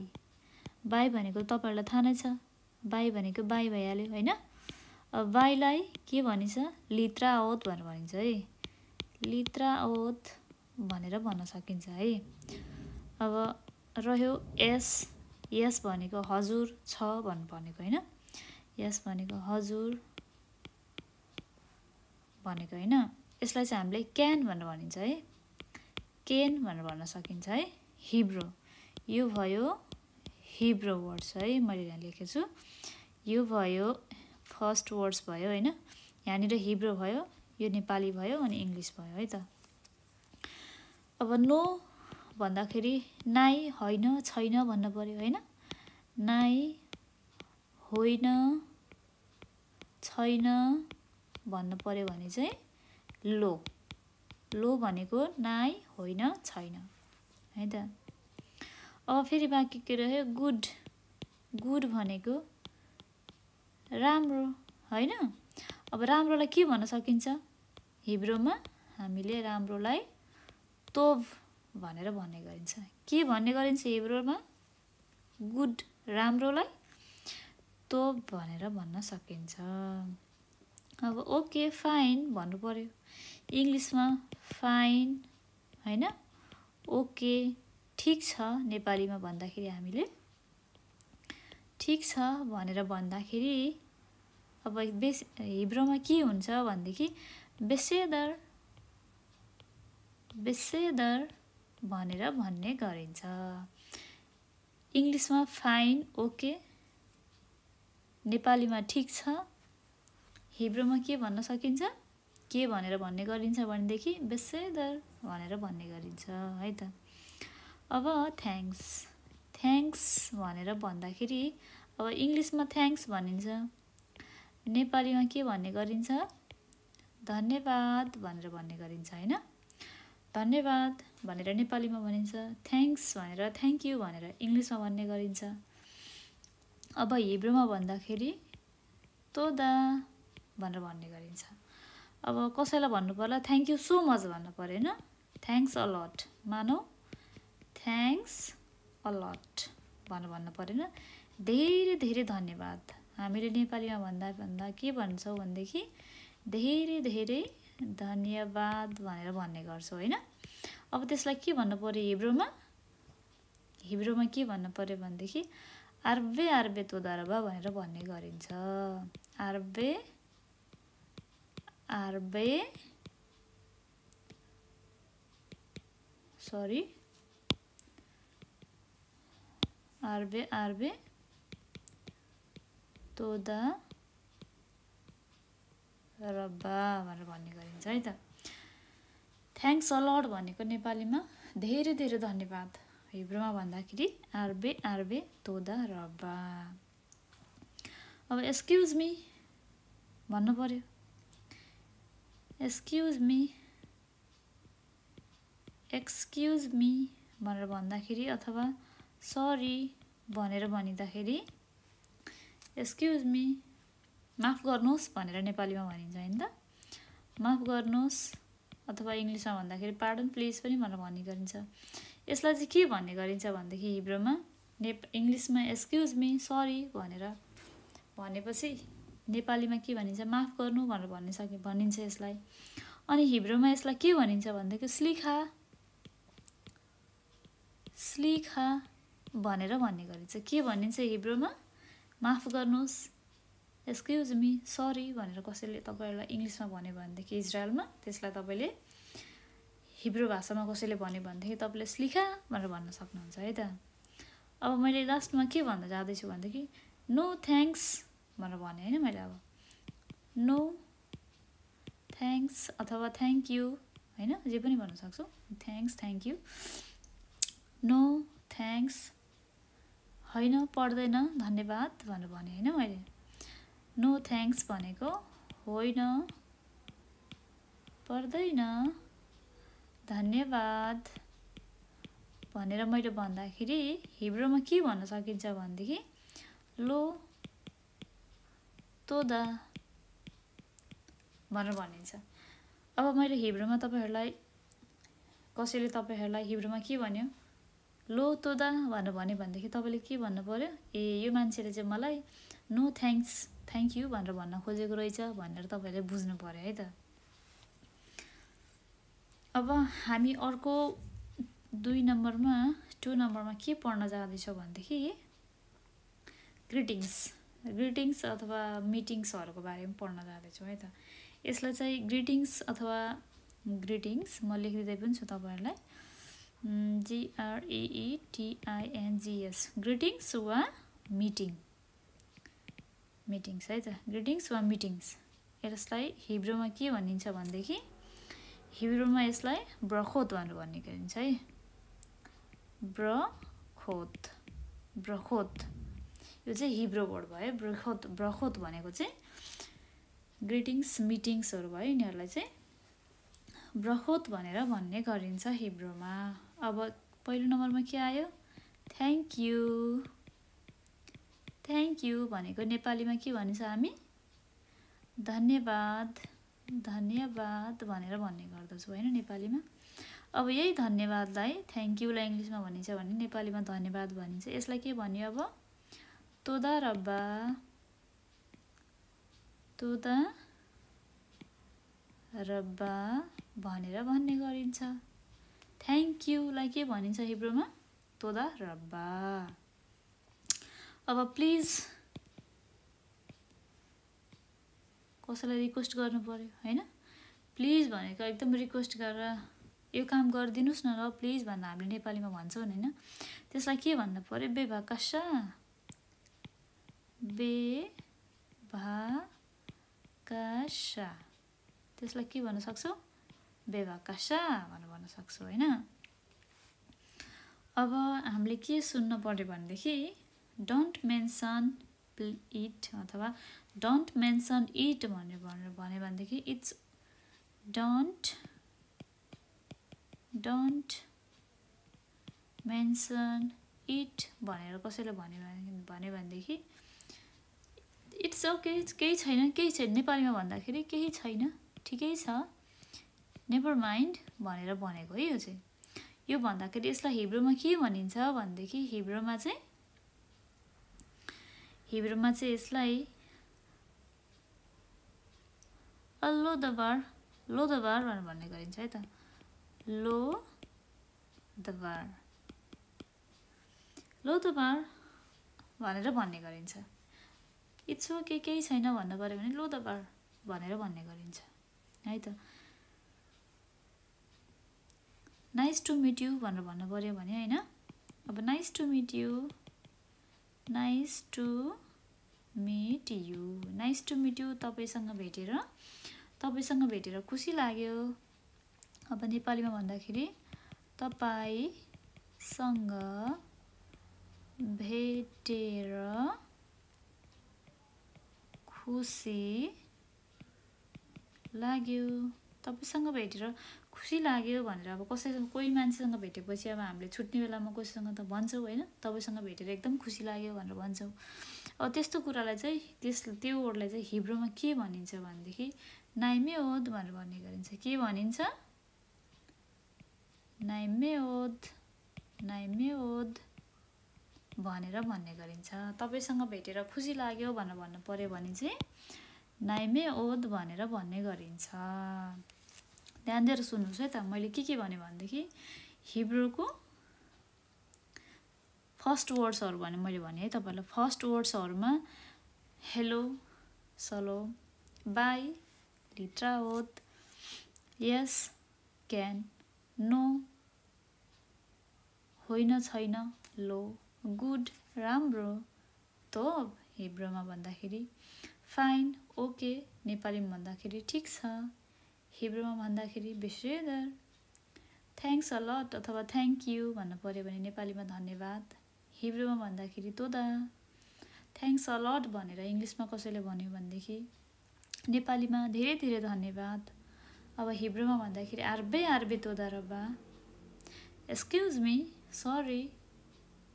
बाई भनेको तपाईँहरूलाई थाहा नै छ, बाई भनेको बाई भइहाल्यो होइन। अब बाईलाई के भनिन्छ, लित्राओत भनेर भनिन्छ है, लित्राओत भनेर भन्न सकिन्छ है। अब रह्यो यस, यस भनेको हजुर छ भनेको होइन, यस भनेको हजुर भनेको होइन। यसलाई चाहिँ हामीले क्यान भनेर भनिन्छ है, केन भनेर भन्न सकिन्छ है हिब्रू। यो भयो हिब्रू वर्ड्स है, मैले यहाँ लेखेको छु। यो भयो फर्स्ट वर्ड्स भयो होइन, यहाँनिर हिब्रू भयो, यो नेपाली भयो अनि इङ्ग्लिस भयो है त। अब नो भन्दाखेरि नाइ होइन छैन भन्नु पर्यो होइन, नाइ होइन छैन भन्नु पर्यो भने चाहिँ लो, लो भनेको नाइ होइन छैन है त। अब फेरि बाँकी के रह्यो गुड, गुड भनेको राम्रो होइन। अब राम्रोलाई के भन्न सकिन्छ हिब्रूमा, हामीले राम्रोलाई तोब भनेर भन्ने गरिन्छ। के भन्ने गरिन्छ हिब्रूमा, गुड राम्रोलाई तोब भनेर भन्न सकिन्छ। अब ओके फाइन भन्नु पर्यो, इङ्ग्लिसमा फाइन होइन, ओके ठिक छ नेपालीमा भन्दाखेरि हामीले ठिक छ भनेर भन्दाखेरि अब हिब्रूमा के हुन्छ भनेदेखि बेसेदर, बेसेदर भनेर भन्ने गरिन्छ। इङ्ग्लिसमा फाइन ओके, नेपालीमा ठिक छ, हिब्रूमा के भन्न सकिन्छ, के भनेर भन्ने गरिन्छ भनेदेखि बेसेदर भनेर भन्ने गरिन्छ है त। अब थ्याङ्क्स, थ्याङ्क्स भनेर भन्दाखेरि अब इङ्ग्लिसमा थ्याङ्क्स भनिन्छ, नेपालीमा के भन्ने गरिन्छ, धन्यवाद भनेर भन्ने गरिन्छ होइन। धन्यवाद भनेर नेपालीमा भनिन्छ, थ्याङ्क्स भनेर थ्याङ्क यू भनेर इङ्ग्लिसमा भन्ने गरिन्छ। अब हिब्रूमा भन्दाखेरि तोदा भनेर भन्ने गरिन्छ। अब कसैलाई भन्नु पर्ला थ्याङ्क यू सो मच भन्नु पऱ्यो होइन, थ्याङ्क्स अलट, मानौ थ्याङ्क्स अलट भनेर भन्नु परेन, धेरै धेरै धन्यवाद। हामीले नेपालीमा भन्दा के भन्छौँ भनेदेखि धेरै धेरै धन्यवाद भनेर भन्ने गर्छौँ होइन। अब त्यसलाई के भन्नु पऱ्यो हिब्रूमा, हिब्रूमा के भन्नु पऱ्यो भनेदेखि आर्बे आर्बे तोदारबा भनेर भन्ने गरिन्छ। आर्बे आर्बे सरी आर्बे आर्बे तोदा रब्बा भनेर भन्ने गरिन्छ है त। थ्याङ्क्स अलट भनेको नेपालीमा धेरै धेरै धन्यवाद, हिब्रूमा भन्दाखेरि आर्बे आर्बे तोदा रब्बा। अब एक्सक्युज मी भन्नु पर्यो, एक्सक्युज मी, एक्सक्युज मी भनेर भन्दाखेरि अथवा सरी भनेर भनिँदाखेरि एक्सक्युज मी माफ गर्नुहोस् भनेर नेपालीमा भनिन्छ होइन त, माफ गर्नुहोस्, अथवा इङ्ग्लिसमा भन्दाखेरि पार्डन प्लिज पनि भनेर भन्ने गरिन्छ। यसलाई चाहिँ के भन्ने गरिन्छ भनेदेखि हिब्रूमा इङ्ग्लिसमा एक्सक्युज मी सरी भनेर भनेपछि नेपालीमा के भनिन्छ माफ गर्नु भनेर भनिन्छ यसलाई। अनि हिब्रूमा यसलाई के भनिन्छ भनेदेखि स्लिखा, स्लिखा भनेर भन्ने गरिन्छ। के भनिन्छ हिब्रूमा माफ गर्नुहोस् एक्सक्युज मी सरी भनेर कसैले तपाईँहरूलाई इङ्ग्लिसमा भन्यो भनेदेखि इजरायलमा त्यसलाई तपाईँले हिब्रू भाषामा कसैले भन्यो भनेदेखि तपाईँले स्लिखा भनेर भन्न सक्नुहुन्छ है त। अब मैले लास्टमा के भन्न जाँदैछु भनेदेखि नो थ्याङ्क्स भनेर भने होइन मैले, अब नो थ्याङ्क्स अथवा थ्याङ्क यू हैन, जे पनि भन्न सक्छौ। Thanks, thank you. No thanks होइन पर्दैन धन्यवाद भनेर भने हैन मैले। नो थ्याङ्क्स भनेको होइन पर्दैन धन्यवाद भनेर मैले भन्दाखेरि हिब्रूमा के भन्न सकिन्छ भनेदेखि लो तोदा भनेर भनिन्छ। अब मैले हिब्रूमा तपाईहरुलाई कसैले तपाईहरुलाई हिब्रूमा के भन्यो लो तोदा भनेर भन्यो भनेदेखि तपाईले के भन्नु पर्यो, ए यो मान्छेले चाहिँ मलाई नो थ्याङ्क्स थ्याङ्क यू भनेर भन्न खोजेको रहेछ भनेर तपाईले बुझ्नु पर्यो है त। अब हामी अर्को 2 नम्बरमा के पढ्न जाँदैछौँ भनेदेखि ग्रिटिङ्स अथवा मिटिङ्सहरुको बारेमा पढ्न जाँदैछौँ है त। यसलाई चाहिँ ग्रिटिङ्स अथवा ग्रिटिङ्स म लेखिदिँदै पनि छु तपाईहरुलाई, GREETINGS ग्रिटिङ्स वा मिटिङ्स है त। ग्रिटिङ्स वा मिटिङ्स यसलाई हिब्रूमा के भनिन्छ भनेदेखि हिब्रूमा यसलाई ब्रखोत भनेर भन्ने गरिन्छ है। ब्रखोत यो चाहिँ हिब्रू वर्ड भयो। ब्रखोत भनेको चाहिँ ग्रिटिङ्स मिटिङ्सहरु भयो, यिनीहरुलाई चाहिँ ब्रखोत भनेर भन्ने गरिन्छ हिब्रूमा। अब पहिलो नम्बरमा के आयो, थ्याङ्क यू भनेको नेपालीमा के भनिन्छ हामी धन्यवाद भनेर भन्ने गर्दछौँ हैन नेपालीमा। अब यही धन्यवादलाई थ्याङ्क यूलाई इङ्ग्लिसमा भनिन्छ भने नेपालीमा धन्यवाद भनिन्छ। यसलाई के भन्यो अब तोदा रब्बा भनेर भन्ने गरिन्छ। थ्याङ्क यूलाई के भनिन्छ हिब्रूमा तोदा रब्बा। अब प्लिज कसैलाई रिक्वेस्ट गर्नु पर्यो हैन, प्लिज भनेको एकदम रिक्वेस्ट गरेर यो काम गरिदिनुस् न ल प्लिज भनेर हामीले नेपालीमा भन्छौँ हैन। त्यसलाई के भन्नु पर्यो बेभाकाशा त्यसलाई के भन्न सक्छौ बेभाकाशा भनेर भन्न सक्छौ हैन। अब हामीले के सुन्न पर्यो भनेदेखि डोन्ट मेन्सन इट अथवा डोन्ट मेन्सन इट भनेर भन्यो भनेदेखि इट्स डोन्ट मेन्सन इट भनेर कसैले भन्यो भनेदेखि इट्स ओके केही छैन नेपालीमा भन्दाखेरि केही छैन ठिकै छ नेभर माइन्ड भनेर भनेको है यो चाहिँ। यो भन्दाखेरि यसलाई हिब्रूमा के भनिन्छ भनेदेखि हिब्रूमा चाहिँ यसलाई लोदबार भनेर भन्ने गरिन्छ है त। लोदबार भनेर भन्ने गरिन्छ। इट्स ओके केही छैन भन्नु पर्यो भने लोदबार भनेर भन्ने गरिन्छ है त। नाइस टु मिट यु भनेर भन्नु पर्यो भने हैन, अब नाइस टु मिट यु तपाईसँग भेटेर खुसी लाग्यो। अब नेपालीमा भन्दाखेरि तपाईसँग भेटेर खुसी लाग्यो भनेर अब कोही मान्छेसँग भेटेपछि अब हामीले छुट्ने बेलामा कसैसँग त भन्छौँ हैन तपाईसँग भेटेर एकदम खुसी लाग्यो भनेर भन्छौँ। अब त्यस्तो कुरालाई चाहिँ त्यो वर्डलाई चाहिँ हिब्रूमा के भनिन्छ भनेदेखि नाइमेओद भनेर भन्ने गरिन्छ। के भनिन्छ नाइमेओद भनेर भन्ने गरिन्छ। तपाईसँग भेटेर खुसी लाग्यो भनेर भन्नु पर्यो भने चाहिँ नाइमेओद भनेर भन्ने गरिन्छ। ध्यान दिएर सुन्नुस् है त, मैले के भने भनेदेखि हिब्रूको फर्स्ट वर्ड्सहरु भने मैले भने है तपाईलाई। फर्स्ट वर्ड्सहरुमा हेलो, सलो, बाई, लिट्राओद, यस, क्यान, नो, होइन छैन, लो, गुड राम्रो, तोब हिब्रूमा भन्दाखेरि फाइन, ओके नेपालीमा भन्दाखेरि ठीक छ, हिब्रूमा भन्दाखेरि बेसेदर। थ्याङ्क्स अ लट अथवा थ्याङ्क यू भन्नु पर्यो भने नेपालीमा धन्यवाद, हिब्रूमा भन्दाखेरि तोदा। थ्याङ्क्स अ लट भनेर इङ्ग्लिसमा कसैले भन्यो भनेदेखि नेपालीमा धेरै धेरै धन्यवाद। अब हिब्रूमा भन्दाखेरि आर्बे तोदा रब्बा। Excuse me, sorry.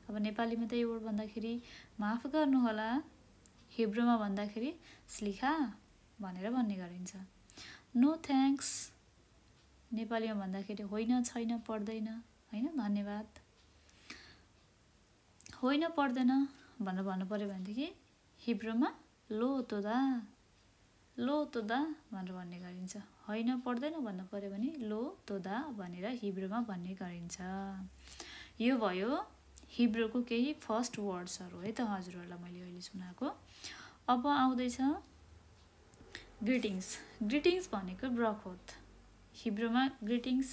अब नेपालीमा त यो वर्ड भन्दाखेरि माफ गर्नुहोला, हिब्रूमा भन्दाखेरि स्लिखा भनेर भन्ने गरिन्छ। नो थ्याङ्क्स नेपालीमा भन्दाखेरि होइन, छैन, पर्दैन, होइन, धन्यवाद। होइन पर्दैन भनेर भन्नु पर्यो भनेदेखि हिब्रूमा लो तोदा भनेर भन्ने गरिन्छ। होइन पर्दैन भन्नु पर्यो भने लो तोदा भनेर हिब्रूमा भन्ने गरिन्छ। यो भयो हिब्रूको केही फर्स्ट वर्ड्सहरू है त हजुरहरूलाई मैले अहिले सुनाएको। अब आउँदैछ ग्रिटिङ्स। ग्रिटिङ्स भनेको ब्रखोत। हिब्रूमा ग्रिटिङ्स,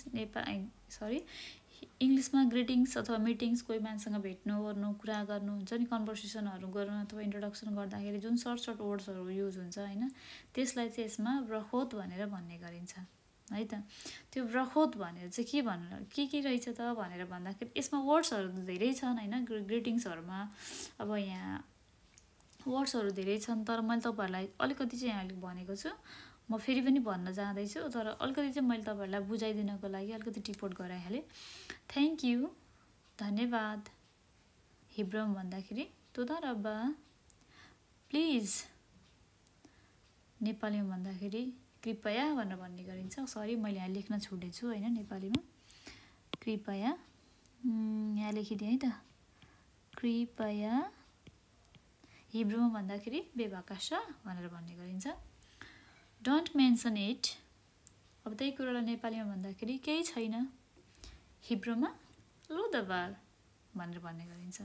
इङ्ग्लिसमा ग्रिटिङ्स अथवा मिटिङ्स, कोही मान्छेसँग भेट्नु ओर्नु कुरा गर्नु हुन्छ नि, कन्भर्सेसनहरू गर्नु अथवा इन्ट्रोडक्सन गर्दाखेरि जुन सर्ट वर्ड्सहरू युज हुन्छ होइन, त्यसलाई चाहिँ यसमा ब्रखोत भनेर भन्ने गरिन्छ है त। त्यो ब्रखोत भनेर चाहिँ के रहेछ त भनेर भन्दाखेरि यसमा वर्ड्सहरू धेरै छन् होइन, ग्रिटिङ्सहरूमा अब यहाँ वर्ड्सहरू धेरै छन्, तर मैले तपाईँहरूलाई अलिकति चाहिँ यहाँ भनेको छु। म फेरि पनि भन्न जाँदैछु, तर अलिकति चाहिँ मैले तपाईँहरूलाई बुझाइदिनको लागि अलिकति टिपोट गराइहालेँ। थ्याङ्क यू धन्यवाद, हिब्रूमा भन्दाखेरि तोदा रब्बा। प्लिज नेपालीमा भन्दाखेरि कृपया भनेर भन्ने गरिन्छ। सरी मैले यहाँ लेख्न छुटेछु होइन, नेपालीमा कृपया यहाँ लेखिदिएँ है त, कृपया। हिब्रूमा भन्दाखेरि बेबाकास भनेर भन्ने गरिन्छ। Don't mention it. अब त्यही कुरालाई नेपालीमा भन्दाखेरि केही छैन, हिब्रूमा लो दबार भनेर भन्ने गरिन्छ।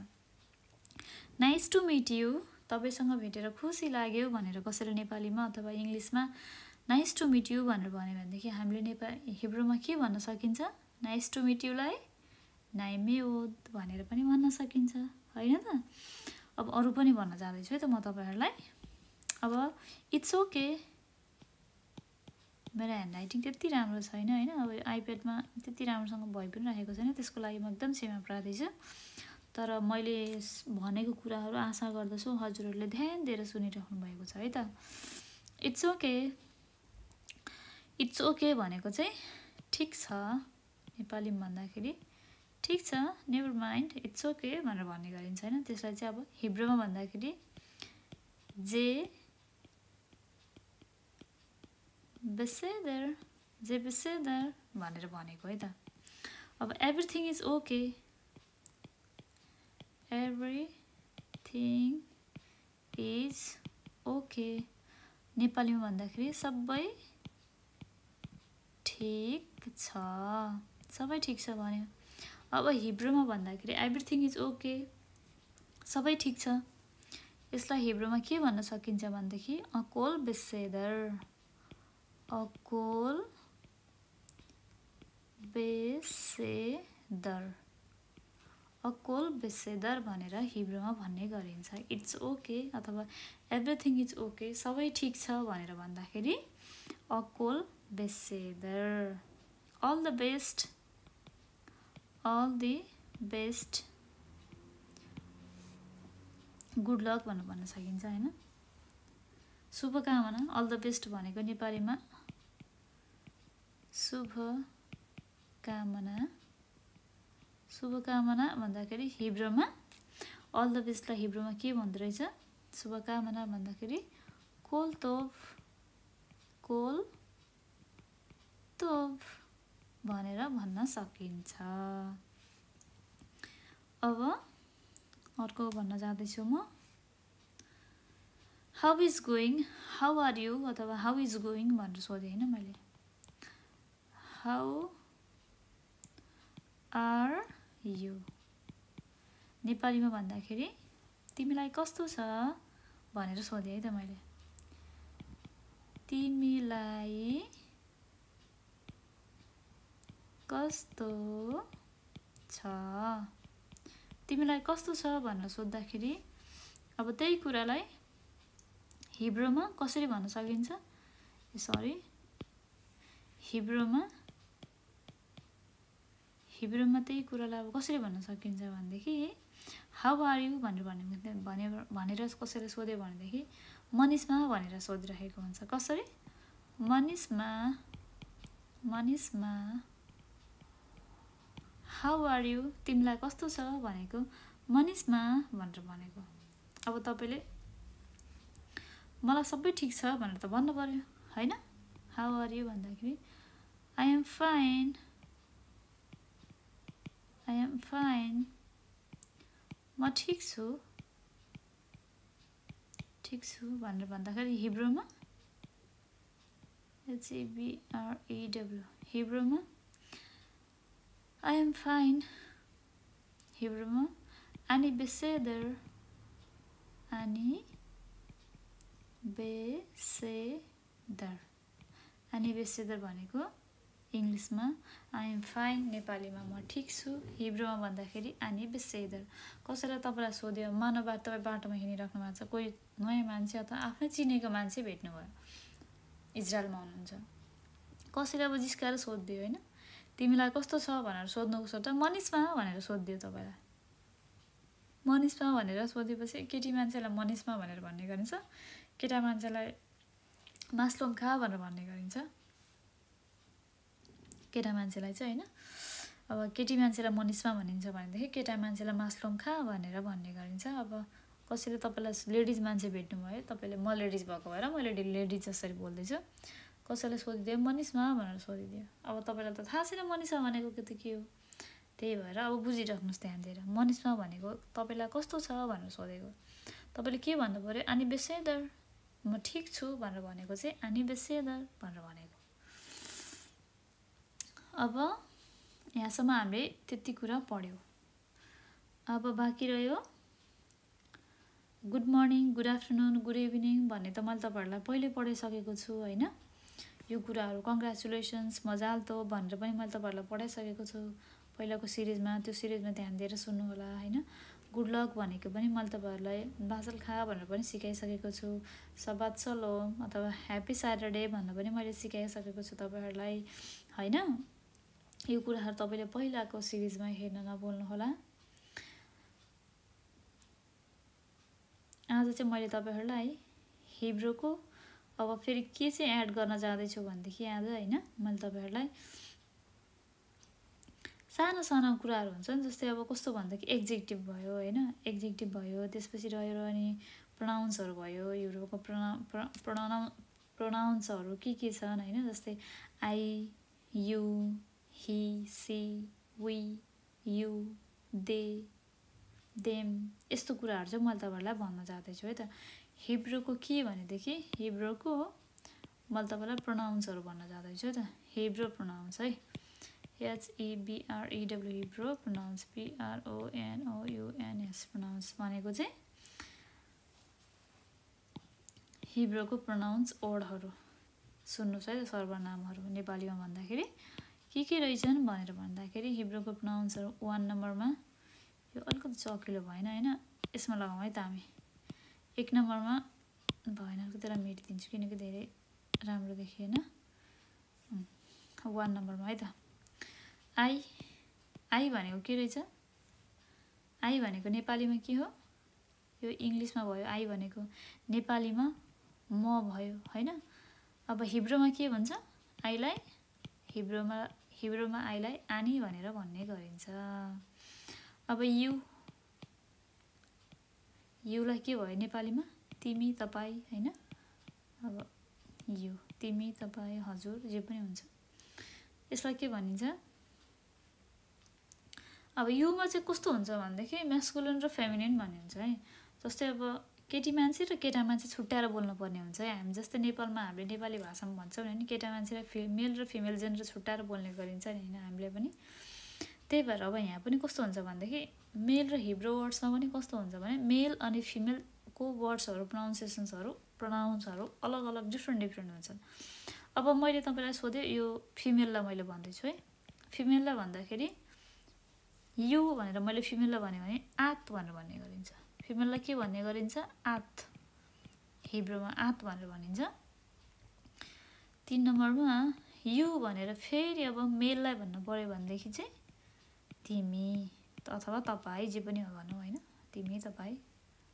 नाइस टु मिट यु, तपाईँसँग भेटेर खुसी लाग्यो भनेर कसैले नेपालीमा अथवा इङ्ग्लिसमा नाइस टु मिट यु भनेर भन्यो भनेदेखि हामीले हिब्रूमा के भन्न सकिन्छ? नाइस टु मिट युलाई नाइमेओद भनेर पनि भन्न सकिन्छ होइन त। अब अरू पनि भन्न जाँदैछु है त म तपाईँहरूलाई। अब इट्स ओके, मेरो ह्यान्ड राइटिङ त्यति राम्रो छैन होइन, अब आइप्याडमा त्यति राम्रोसँग भइ पनि राखेको छैन, त्यसको लागि म एकदम क्षमा प्रार्थी छु। तर मैले भनेको कुराहरू आशा गर्दछु हजुरहरूले ध्यान दिएर सुनिराख्नु भएको छ है त। इट्स ओके भनेको चाहिँ ठिक छ, नेपालीमा भन्दाखेरि ठिक छ, नेभर माइन्ड, इट्स ओके भनेर भन्ने गरिन्छ होइन। त्यसलाई चाहिँ अब हिब्रूमा भन्दाखेरि जे बेसेदर भनेर भनेको है त। अब everything is okay, everything is okay नेपालीमा भन्दाखेरि सबै ठिक छ, सबै ठिक छ भन्यो। अब हिब्रूमा भन्दाखेरि एभ्रिथिङ इज ओके, सबै ठिक छ, यसलाई हिब्रूमा के भन्न सकिन्छ भनेदेखि अकोल बेसेदर, अकोल बेसेदर भनेर हिब्रूमा भन्ने गरिन्छ। इट्स ओके अथवा एभ्रिथिङ इज ओके, सबै ठिक छ भनेर भन्दाखेरि अकोल बेसेदर। All the best, good luck भनेर भन्न सकिन्छ होइन। शुभकामना, अल द बेस्ट भनेको नेपालीमा शुभकामना भन्दाखेरि हिब्रूमा अल द बेस्टलाई हिब्रूमा के भन्दो रहेछ? शुभकामना भन्दाखेरि कोल तोब भनेर भन्न सकिन्छ। अब अर्को भन्न जाँदैछु म। How is going, how are you अथवा हाउ इज गोइङ भनेर सोधेँ होइन मैले। हाउ आर यु नेपालीमा भन्दाखेरि तिमीलाई कस्तो छ भनेर सोधेँ है त मैले। तिमीलाई कस्तो छ, तिमीलाई कस्तो छ भनेर सोद्धाखेरि अब त्यही कुरालाई हिब्रूमा कसरी भन्न सकिन्छ? हिब्रूमा त्यही कुरालाई अब कसरी भन्न सकिन्छ भनेदेखि हाउ आर यु भनेर कसैले सोध्यो भनेदेखि मनिषमा भनेर सोधिरहेको हुन्छ। कसरी? मनिषमा हाउ आर यु, तिमीलाई कस्तो छ भनेको मनिषमा भनेर भनेको। अब तपाईँले मलाई सबै ठिक छ भनेर त भन्नु पर्यो हैन। हाउ आर यु भन्दाखेरि आई एम फाइन म ठिक छु भनेर भन्दाखेरि हिब्रूमा HEBREW हिब्रूमा आई एम फाइन, हिब्रूमा अनि बेसेदर भनेको इङ्ग्लिसमा आई एम फाइन, नेपालीमा म ठिक छु, हिब्रूमा भन्दाखेरि अनि बेसेदर। कसैलाई तपाईँलाई सोध्यो, मानव तपाईँ बाटोमा हिँडिराख्नु भएको छ, कोही नयाँ मान्छे अथवा आफ्नै चिनेको मान्छे भेट्नुभयो, इजरायलमा हुनुहुन्छ, कसैले अब जिस्काएर सोधिदियो होइन, तिमीलाई कस्तो छ भनेर सोध्नुको सट्टा मनिषमा भनेर सोधिदियो। तपाईँलाई मनिषमा भनेर सोधेपछि केटी मान्छेलाई मनिषमा भनेर भन्ने गरिन्छ, केटा मान्छेलाई मास्लोम खा भनेर भन्ने गरिन्छ। केटा मान्छेलाई चाहिँ होइन, अब केटी मान्छेलाई मनिषमा भनिन्छ भनेदेखि केटा मान्छेलाई मास्लोम खा भनेर भन्ने गरिन्छ। अब कसैले तपाईँलाई लेडिज मान्छे भेट्नुभयो, तपाईँले म लेडिज भएको भएर मैले लेडिज जसरी बोल्दैछु, कसैले सोधिदियो मनिषमा भनेर सोधिदियो। अब तपाईँलाई त थाहा छैन मनिषमा भनेको के हो, त्यही भएर अब बुझिराख्नुहोस् ध्यान दिएर। मनिषमा भनेको तपाईँलाई कस्तो छ भनेर सोधेको, तपाईँले के भन्नु पऱ्यो, अनि बेसेदर म ठिक छु भनेर भनेको चाहिँ अनि बेसेदर भनेर भनेको। अब यहाँसम्म हामीले त्यति कुरा पढ्यौँ। अब बाँकी रह्यो good morning, good afternoon, good evening भन्ने त मैले तपाईँहरूलाई पहिले पढाइसकेको छु होइन। यो कुराहरू कङ्ग्रेचुलेसन्स, मजाल्तो भनेर पनि मैले तपाईँहरूलाई पढाइसकेको छु पहिलाको सिरिजमा। त्यो सिरिजमा ध्यान दिएर सुन्नु होला होइन। गुड लक भनेको पनि मैले तपाईँहरूलाई बासल खा भनेर पनि सिकाइसकेको छु। सबात सलोम अथवा ह्याप्पी स्याटरडे भनेर पनि मैले सिकाइसकेको छु तपाईँहरूलाई होइन। यो कुराहरू तपाईँले पहिलाको सिरिजमा हेर्न नभुल्नु होला। आज चाहिँ मैले तपाईँहरूलाई हिब्रूको अब फेरि के चाहिँ एड गर्न जाँदैछु भनेदेखि आज होइन, मैले तपाईँहरूलाई सानो सानो कुराहरू हुन्छ नि, जस्तै अब कस्तो भन्दाखेरि एक्जेक्टिभ भयो होइन, एक्जेक्टिभ भयो, त्यसपछि रहेर अनि प्रोनाउन्सहरू भयो, हिब्रूको प्रोनाउन्सहरू के छन् होइन, जस्तै I, you, he, she, we, you, they, them, यस्तो कुराहरू चाहिँ मैले तपाईँहरूलाई भन्न जाँदैछु है त। हिब्रूको के भनेदेखि हिब्रूको मैले तपाईँलाई प्रोनाउन्सहरू भन्न जाँदैछु है त। हिब्रू प्रोनाउन्स है, HEBREW Hebrew pronounce, PRONOUNS pronounce भनेको चाहिँ हिब्रूको प्रोनाउन्स वर्डहरू सुन्नुहोस् है त। सर्वनामहरू नेपालीमा भन्दाखेरि के रहेछन् भनेर भन्दाखेरि हिब्रूको प्रोनाउन्सहरू 1 नम्बरमा, यो अलिकति चकिलो भएन होइन, यसमा लगाउँ है त हामी। 1 नम्बरमा भएन, त्यसलाई मेटिदिन्छु किनकि धेरै राम्रो देखिएन। 1 नम्बरमा है त आई भनेको के रहेछ, आई भनेको नेपालीमा के हो, यो इङ्ग्लिसमा भयो आई भनेको, नेपालीमा म भयो होइन। अब हिब्रूमा के भन्छ, आईलाई हिब्रूमा आईलाई आनी भनेर भन्ने गरिन्छ। अब युलाई के भयो नेपालीमा, तिमी तपाईँ होइन। अब यु तिमी तपाईँ हजुर जे पनि हुन्छ, यसलाई के भनिन्छ। अब युमा चाहिँ कस्तो हुन्छ भनेदेखि म्यास्कुलिन र फेमिनिन भन्ने हुन्छ है। जस्तै अब केटी मान्छे र केटा मान्छे छुट्याएर बोल्नुपर्ने हुन्छ है। हामी जस्तै नेपालमा हामीले नेपाली भाषामा भन्छौँ नि, केटा मान्छेलाई मेल र फिमेल जेन्डर छुट्याएर बोल्ने गरिन्छ नि होइन हामीले पनि। त्यही भएर अब यहाँ पनि कस्तो हुन्छ भनेदेखि मेल र हिब्रू वर्ड्समा पनि कस्तो हुन्छ भने मेल अनि फिमेलको वर्ड्सहरू प्रोनाउन्सहरू अलग अलग डिफ्रेन्ट हुन्छन्। अब मैले तपाईँलाई सोधेँ, यो फिमेललाई मैले भन्दैछु है। फिमेललाई भन्दाखेरि यु भनेर मैले फिमेललाई भन्यो भने आत भनेर भन्ने गरिन्छ। फिमेललाई के भन्ने गरिन्छ, आत, हिब्रूमा आत भनेर भनिन्छ। 3 नम्बरमा यु भनेर फेरि अब मेललाई भन्नु पर्यो भनेदेखि चाहिँ तिमी अथवा तपाईँ जे पनि हो भनौँ होइन। तिमी तपाईँ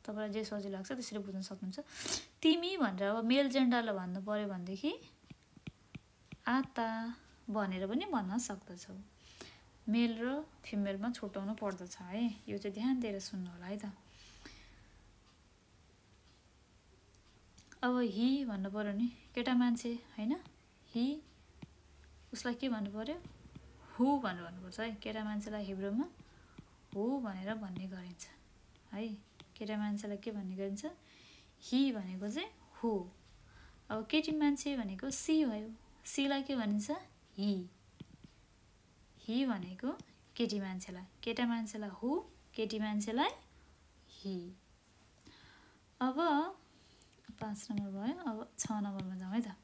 तपाईँलाई जे सजिलो लाग्छ त्यसरी बुझ्न सक्नुहुन्छ। तिमी भनेर अब मेल जेन्डरलाई भन्नु पर्यो भनेदेखि आता भनेर पनि भन्न सक्दछौ। मेल र फिमेलमा छुट्याउनु पर्दछ है, यो चाहिँ ध्यान दिएर सुन्नु होला है त। अब हि भन्नु पर्यो नि केटा मान्छे होइन, हि उसलाई के भन्नु पर्यो, हु भनेर भन्नुपर्छ है। केटा मान्छेलाई हिब्रूमा हु भनेर भन्ने गरिन्छ है। केटा मान्छेलाई के भन्ने गरिन्छ, हि भनेको चाहिँ हु। अब केटी मान्छे भनेको सी भयो, सीलाई के भनिन्छ, हि। हि भनेको केटी मान्छेलाई, केटा मान्छेलाई हु, केटी मान्छेलाई हि। अब 5 नम्बर भयो। अब 6 नम्बरमा जाउँ है त।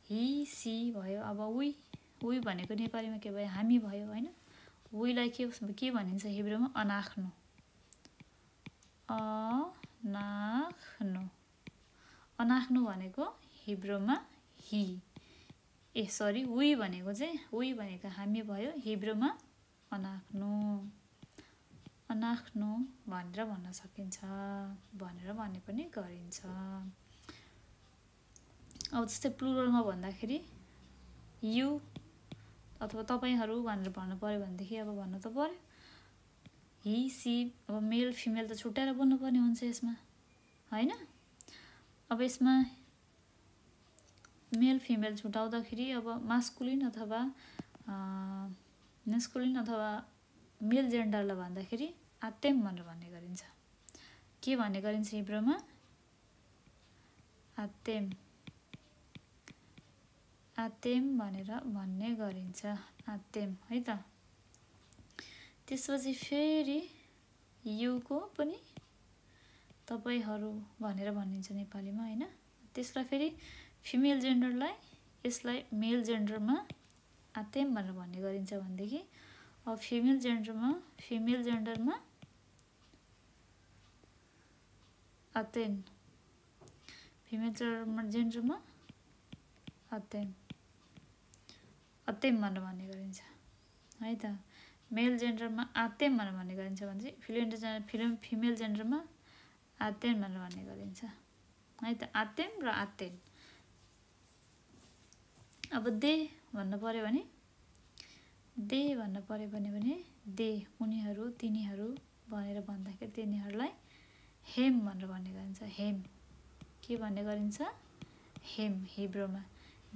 हि सी भयो। अब वी, वी भनेको नेपालीमा के भयो, हामी भयो होइन। वीलाई के भनिन्छ हिब्रूमा, अनाख्नु। अनाख्नु, अनाख्नु भनेको हिब्रूमा हि। सरी वी भनेको चाहिँ, वी भनेको हामी भयो, हिब्रूमा अनाख्नु। अनाख्नु भनेर भन्न सकिन्छ, भनेर भन्ने पनि गरिन्छ। अब जस्तै प्लुरलमा भन्दाखेरि यु अथवा तपाईँहरू भनेर भन्नु पर्यो भनेदेखि अब भन्नु त पर्यो हि सी। अब मेल फिमेल त छुट्याएर बोल्नुपर्ने हुन्छ यसमा होइन। अब यसमा मेल फिमेल छुटाउँदाखेरि अब मास्कुलिन अथवा मेस्कुलिन अथवा मेल जेन्डरलाई भन्दाखेरि आतेम भनेर भन्ने गरिन्छ। के भन्ने गरिन्छ हिब्रूमा, आतेम, आतेम भनेर भन्ने गरिन्छ, आतेम है त। त्यसपछि फेरि युको पनि तपाईँहरू भनेर भनिन्छ नेपालीमा होइन। त्यसलाई फेरि फिमेल जेन्डरलाई, यसलाई मेल जेन्डरमा आतेम भनेर भन्ने गरिन्छ भनेदेखि अब फिमेल जेन्डरमा आतेन, फिमेल जेन्डरमा आतेम, अतेम भनेर भन्ने गरिन्छ है त। मेल जेन्डरमा आतेम भनेर भन्ने गरिन्छ भने चाहिँ फिमेल जेन्डरमा आतेन भनेर भन्ने गरिन्छ है त। आतेम र आतेन। अब दे भन्नु पर्यो भने, दे भन्नु पर्यो भने दे, उनीहरू, तिनीहरू भनेर भन्दाखेरि तिनीहरूलाई हेम भनेर भन्ने गरिन्छ। हेम, के भन्ने गरिन्छ, हेम हिब्रूमा।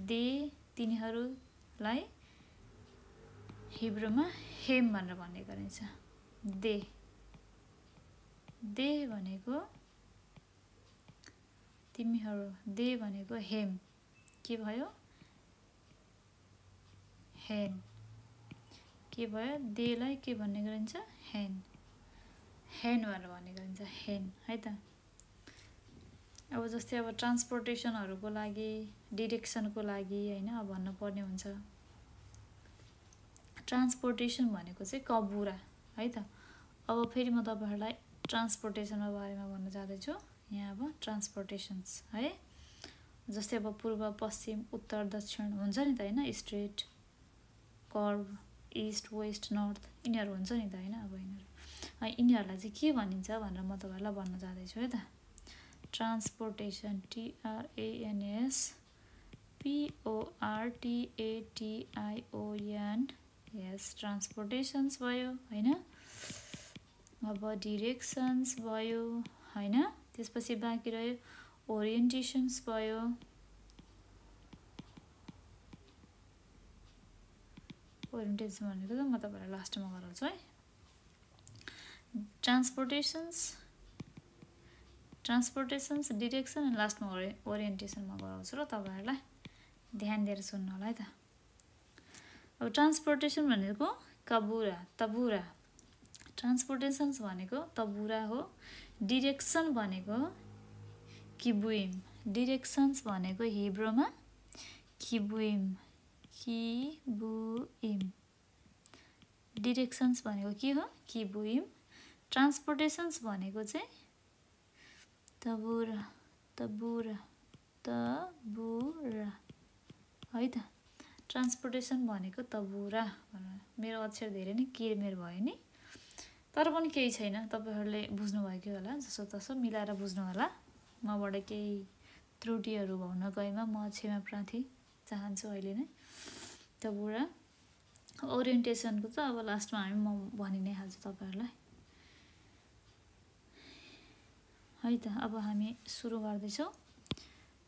दे तिनीहरूलाई हिब्रूमा हेम भनेर भन्ने गरिन्छ। दे, दे भनेको तिमीहरू, दे भनेको हेम, के भयो, हेन। के भयो, देलाई के भन्ने गरिन्छ, हेन, हेन भनेर भन्ने गरिन्छ, हेन है त। अब जस्तै अब ट्रान्सपोर्टेसनहरूको लागि, डिरेक्सनको लागि होइन अब भन्नुपर्ने हुन्छ। ट्रान्सपोर्टेसन भनेको चाहिँ कबुरा है त। अब फेरि म तपाईँहरूलाई ट्रान्सपोर्टेसनको बारेमा भन्न जाँदैछु यहाँ। अब ट्रान्सपोर्टेसन्स है, जस्तै अब पूर्व पश्चिम उत्तर दक्षिण हुन्छ नि त होइन, straight curve, east west north यिनीहरू हुन्छ नि त होइन। अब यिनीहरूलाई चाहिँ के भनिन्छ भनेर म तपाईँहरूलाई भन्न जाँदैछु है त। ट्रान्सपोर्टेसन, TRANS PORTATION, यस ट्रान्सपोर्टेसन्स भयो होइन। अब डिरेक्सन्स भयो होइन। त्यसपछि बाँकी रह्यो ओरिएन्टेसन्स भयो, ओरिएन्टेसन भनेको त म तपाईँलाई लास्टमा गराउँछु है। ट्रान्सपोर्टेसन्स, डिरेक्सन अनि लास्टमा ओरिएन्टेसनमा गराउँछु र तपाईँहरूलाई ध्यान दिएर सुन्नु होला है त। अब ट्रान्सपोर्टेसन भनेको कबुरा, तबुरा। ट्रान्सपोर्टेसन्स भनेको तबुरा हो। डिरेक्सन भनेको किबुइम, डिरेक्सन्स भनेको हिब्रूमा किबुइम, किबुइम। डिरेक्सन्स भनेको के हो, किबुइम। ट्रान्सपोर्टेसन्स भनेको चाहिँ तबुरा, तबुरा, तबुरा है त। ट्रान्सपोर्टेसन भनेको तबुरा भनेर मेरो अक्षर धेरै नै किरमेर भयो नि, तर पनि केही छैन, तपाईँहरूले बुझ्नुभयो होला, जसो तसो मिलाएर बुझ्नु होला। मबाट केही त्रुटिहरू हुन गएमा म क्षमा प्रार्थी चाहन्छु अहिले नै। तबुरा ओरिएन्टेसनको त अब लास्टमा म भनि नै हाल्छु तपाईँहरूलाई है त। अब हामी सुरु गर्दैछौँ।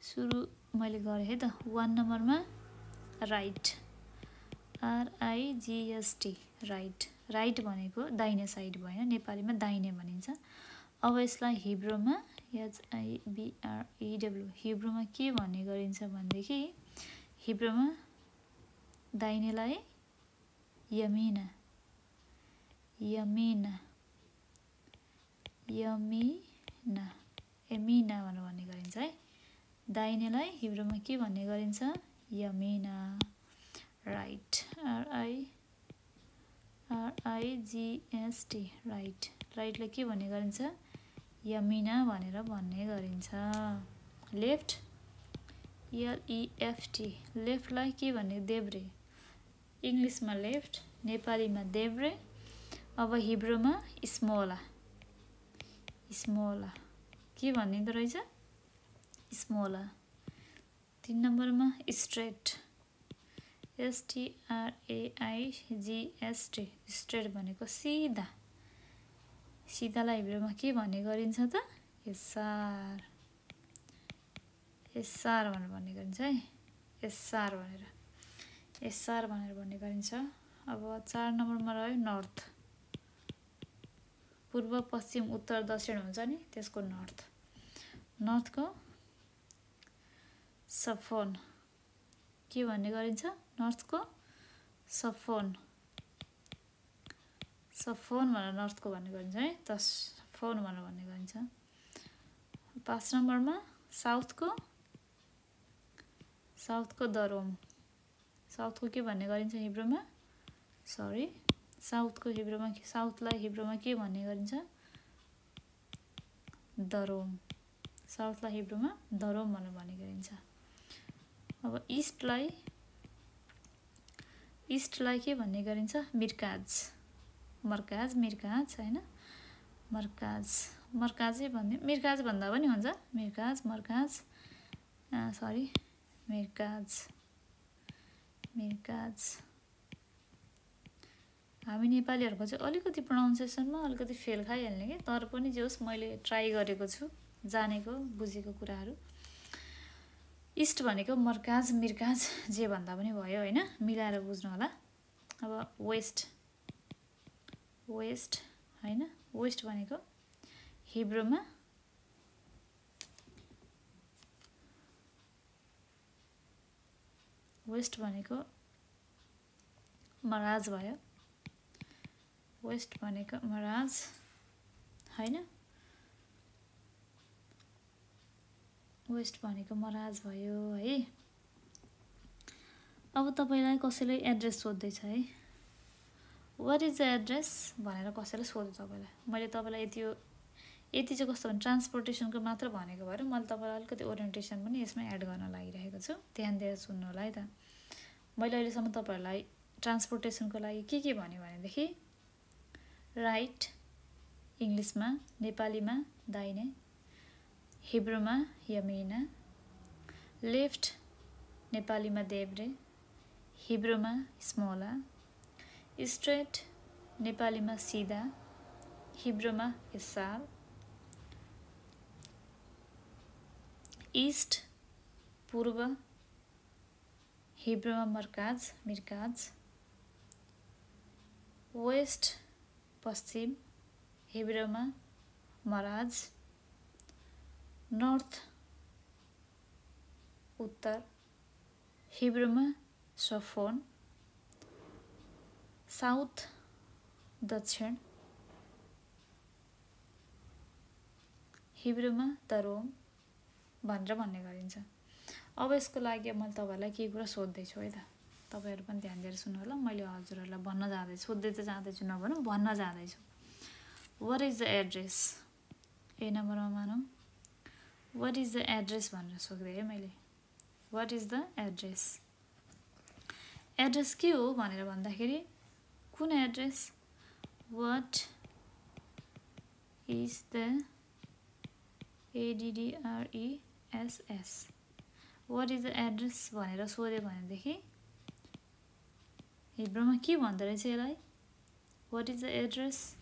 सुरु मैले गरेँ है त। 1 नम्बरमा राइट, RIGST, राइट। राइट भनेको दाहिने साइड भएन, नेपालीमा दाहिने भनिन्छ। अब यसलाई हिब्रूमा HIBREW, हिब्रूमा के भन्ने गरिन्छ भनेदेखि हिब्रूमा दाहिनेलाई यमिना, यमिना, यमिना, एमिना भनेर भन्ने गरिन्छ है। दाहिनेलाई हिब्रूमा के भन्ने गरिन्छ? यमिना, राइट। RIGST, right. राइटलाई के भन्ने गरिन्छ? यमिना भनेर भन्ने गरिन्छ। लेफ्ट, LEFT, लेफ्टलाई के भन्ने? देब्रे। इङ्ग्लिसमा लेफ्ट, नेपालीमा देब्रे। अब हिब्रूमा स्मोला, स्मोला के भनिँदो रहेछ? स्मोला। 3 नम्बरमा स्ट्रेट, STRAIGST, स्ट्रेट भनेको सिधा। सिधालाई हिब्रूमा के भन्ने गरिन्छ त? एसार, एसार भनेर भन्ने गरिन्छ है। एसार भनेर, एसार भनेर भन्ने गरिन्छ। अब 4 नम्बरमा रह्यो नर्थ, पूर्व पश्चिम उत्तर दक्षिण हुन्छ नि, त्यसको नर्थ। नर्थको सफोन के भन्ने गरिन्छ? नर्थको सफोन, सफोन भनेर नर्थको भन्ने गरिन्छ है त, सफोन भनेर भन्ने गरिन्छ। 5 नम्बरमा साउथको, साउथको दरोम, साउथको के भन्ने गरिन्छ हिब्रूमा? सरी, साउथको हिब्रूमा, साउथलाई हिब्रूमा के भन्ने गरिन्छ? दरोम। साउथलाई हिब्रूमा दरोम भनेर भन्ने गरिन्छ। अब इस्टलाई, इस्टलाई के भन्ने गरिन्छ? मिर्काज, मर्काज, मिर्काज होइन, मर्काज, मर्काजै भन्ने, मिर्काज भन्दा पनि हुन्छ, मिर्काज, मर्काज, सरी, मिर्काज, मिर्काज। हामी नेपालीहरूको चाहिँ अलिकति प्रोनाउन्सिएसनमा अलिकति फेल खाइहाल्ने कि, तर पनि जे होस् मैले ट्राई गरेको छु, जानेको बुझेको कुराहरू। इस्ट भनेको मर्काज, मिर्काज जे भन्दा पनि भयो होइन, मिलाएर बुझ्नु होला। अब वेस्ट, वेस्ट होइन, वेस्ट भनेको हिब्रूमा वेस्ट भनेको मराज भयो। वेस्ट भनेको मराज होइन, वेस्ट भनेको मराज भयो है। अब तपाईँलाई कसैले एड्रेस सोध्दैछ है, वाट इज द एड्रेस भनेर कसैले सोध्छ तपाईँलाई, मैले तपाईँलाई यति चाहिँ कस्तो भने ट्रान्सपोर्टेसनको मात्र भनेको भएर मैले तपाईँलाई अलिकति ओरिएन्टेसन पनि यसमा एड गर्न लागिरहेको छु, ध्यान दिएर सुन्नु होला है त। मैले अहिलेसम्म तपाईँहरूलाई ट्रान्सपोर्टेसनको लागि के भन्यो भनेदेखि राइट इङ्ग्लिसमा, नेपालीमा दाहिने, हिब्रूमा यमिना, लेफ्ट नेपालीमा देब्रे, हिब्रूमा स्मोला, स्ट्रेट नेपालीमा सिधा, हिब्रूमा एसार, ईस्ट पूर्व, हिब्रूमा मर्काज, मिर्काज, वेस्ट पश्चिम, हिब्रूमा मराज, नर्थ उत्तर, हिब्रूमा सफोन, साउथ दक्षिण, हिब्रूमा दरोम भनेर भन्ने गरिन्छ। अब यसको लागि मैले तपाईँहरूलाई केही कुरा सोध्दैछु है त, तपाईँहरू पनि ध्यान दिएर सुन्नु होला। मैले हजुरहरूलाई भन्न जाँदैछु, सोध्दै त जाँदैछु नभनौँ, भन्न जाँदैछु। What is the address? ए नम्बरमा मानौँ वाट इज द एड्रेस भनेर सोधेँ है मैले। What is the address? Address के हो भनेर भन्दाखेरि कुन address what is the ADDRESS what is the address भनेर सोध्यो भनेदेखि हिब्रूमा के भन्दो रहेछ यसलाई व्हाट इज द एड्रेस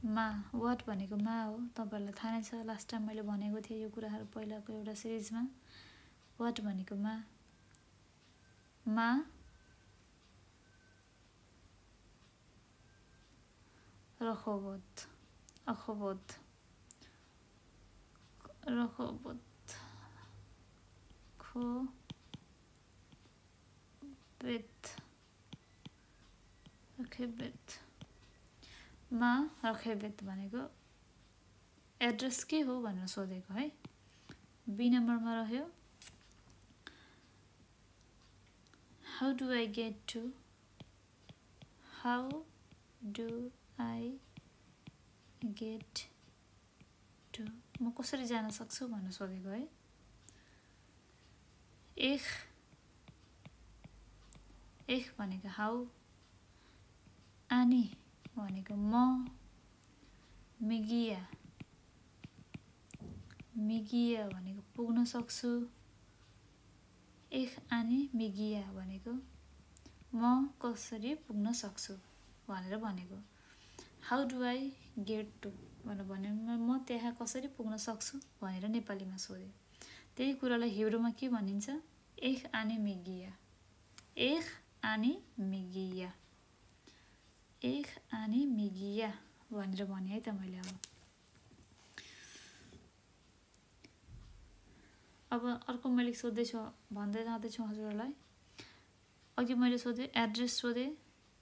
मा व्हाट भनेको मा हो तपाईहरुलाई थाहा नै छ लास्ट टाइम मैले भनेको थिएँ यो कुराहरु पहिलाको एउटा सिरिजमा व्हाट भनेको मा रहोबोत अखोबोत रहोबोत खो बेत रखेबेत मा रखेबेत भनेको एड्रेस के हो भनेर सोधेको है बी नम्बरमा रह्यो how do I get to how do I get to म कसरी जान सक्छु भनेर सोधेको है एख भनेको हाउ आनी भनेको म मिगिया भनेको पुग्न सक्छु एख आनी मिगिया भनेको म कसरी पुग्न सक्छु भनेर भनेको how do I get to भनेर भने म त्यहाँ कसरी पुग्न सक्छु भनेर नेपालीमा सोधे त्यही कुरालाई हिब्रूमा के भनिन्छ एख आनी मिगिया एख आनी मिगिया एख आनी मिगिया भनेर भने है त मैले अब अर्को मैले सोध्दैछु भन्दै जाँदैछु हजुरहरूलाई अघि मैले सोधेँ एड्रेस सोधेँ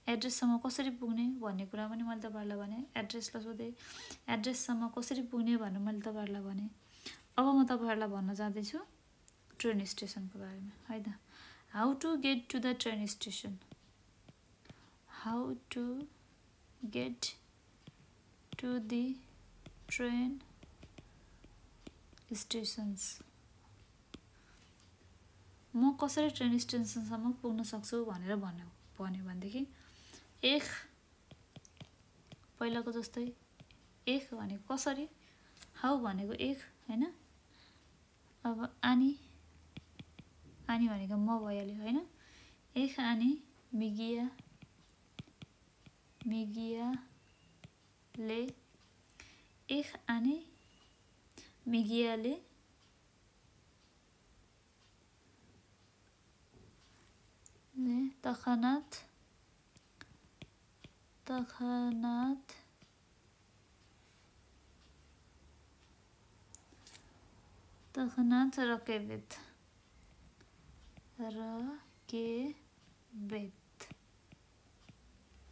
एड्रेससम्म कसरी पुग्ने भन्ने कुरा पनि मैले तपाईहरुलाई भने एड्रेसलाई सोधेँ एड्रेससम्म कसरी पुग्ने भनेर मैले तपाईहरुलाई भने अब म तपाईहरुलाई भन्न जाँदैछु ट्रेन स्टेसनको बारेमा है त how to get to the train station how to get to the train stations म कसरी ट्रेन स्टेसनसम्म पुग्न सक्छु भनेर भन्यो भनेदेखि एख पहिलाको जस्तै एख भनेको कसरी हाउ भनेको एख हैन अब आनी भनेको म भइहाल्यो हैन एख आनी मिगिया ले एख आनी मिगियाले तखनात रकेबेत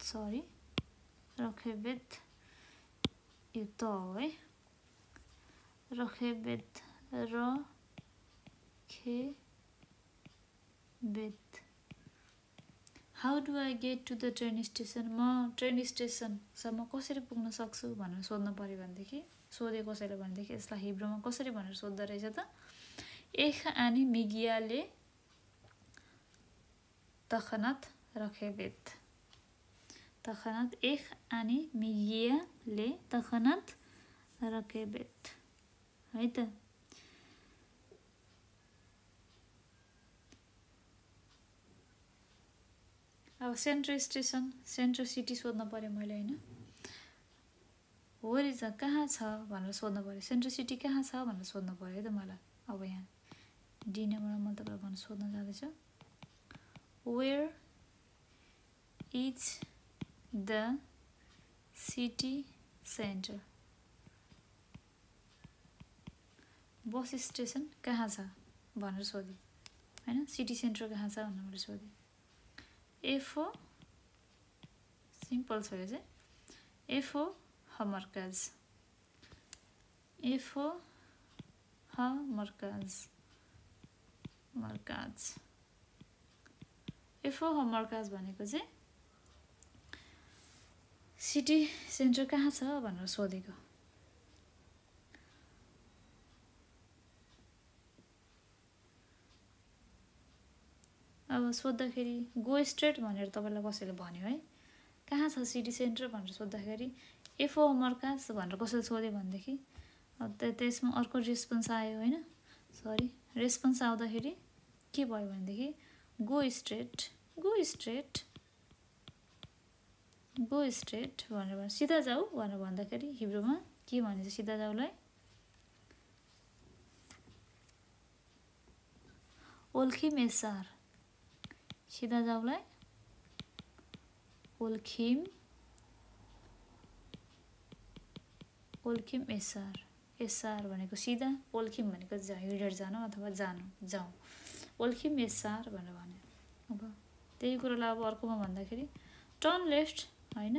सरी रकेबेत यो त हो है रकेबेत how do I get to the train station म ट्रेन स्टेसनसम्म कसरी पुग्न सक्छु भनेर सोध्न पर्यो भनेदेखि सोधे कसैले भनेदेखि यसलाई हिब्रूमा कसरी भनेर सोध्दो रहेछ त एख आनी मिगियाले तखनात रखेबेत एख आनी मिगियाले तखनात रखेबेत है त अब सेन्ट्रल स्टेसन सेन्ट्रल सिटी सोध्न पर्यो मैले हैन वेयर इज कहाँ छ भनेर सोध्न पर्यो सेन्ट्रल सिटी कहाँ छ भनेर सोध्न पर्यो है त मलाई अब यहाँ डी नम्बरमा म तपाईलाई भन्न सोध्न जाँदैछु where is the city centre bus station कहाँ छ भनेर सोधेँ हैन सिटी सेन्टर कहाँ छ भनेर मैले सोधेँ एफो सिम्पल छ यो चाहिँ एफो हमरकाज एफो हमरकाज एफो हमरकाज भनेको चाहिँ सिटी सेन्टर कहाँ छ भनेर सोधेको अब सोद्धाखेरि गो स्ट्रेट भनेर तपाईँलाई कसैले भन्यो है, कहाँ छ सिटी सेन्टर भनेर सोद्धाखेरि इफ होमवर्क कहाँ छ भनेर कसैले सोध्यो भनेदेखि त्यसमा अर्को रेस्पोन्स आयो होइन, सरी रेस्पोन्स आउँदाखेरि के भयो भनेदेखि go straight, go straight, go straight भनेर सिधा जाऊ भनेर भन्दाखेरि हिब्रूमा के भनिन्छ सिधा जाउलाई, ओल्खिम एसार, सिधा जाउलाई ओल्खिम, ओल्खिम एसार, एसार भनेको सिधा, ओल्खिम भनेको हिँडेर जानु अथवा जानु जाउँ, ओल्खिम एसार भनेर भन्यो। अब त्यही कुरोलाई अब अर्कोमा भन्दाखेरि टर्न लेफ्ट होइन,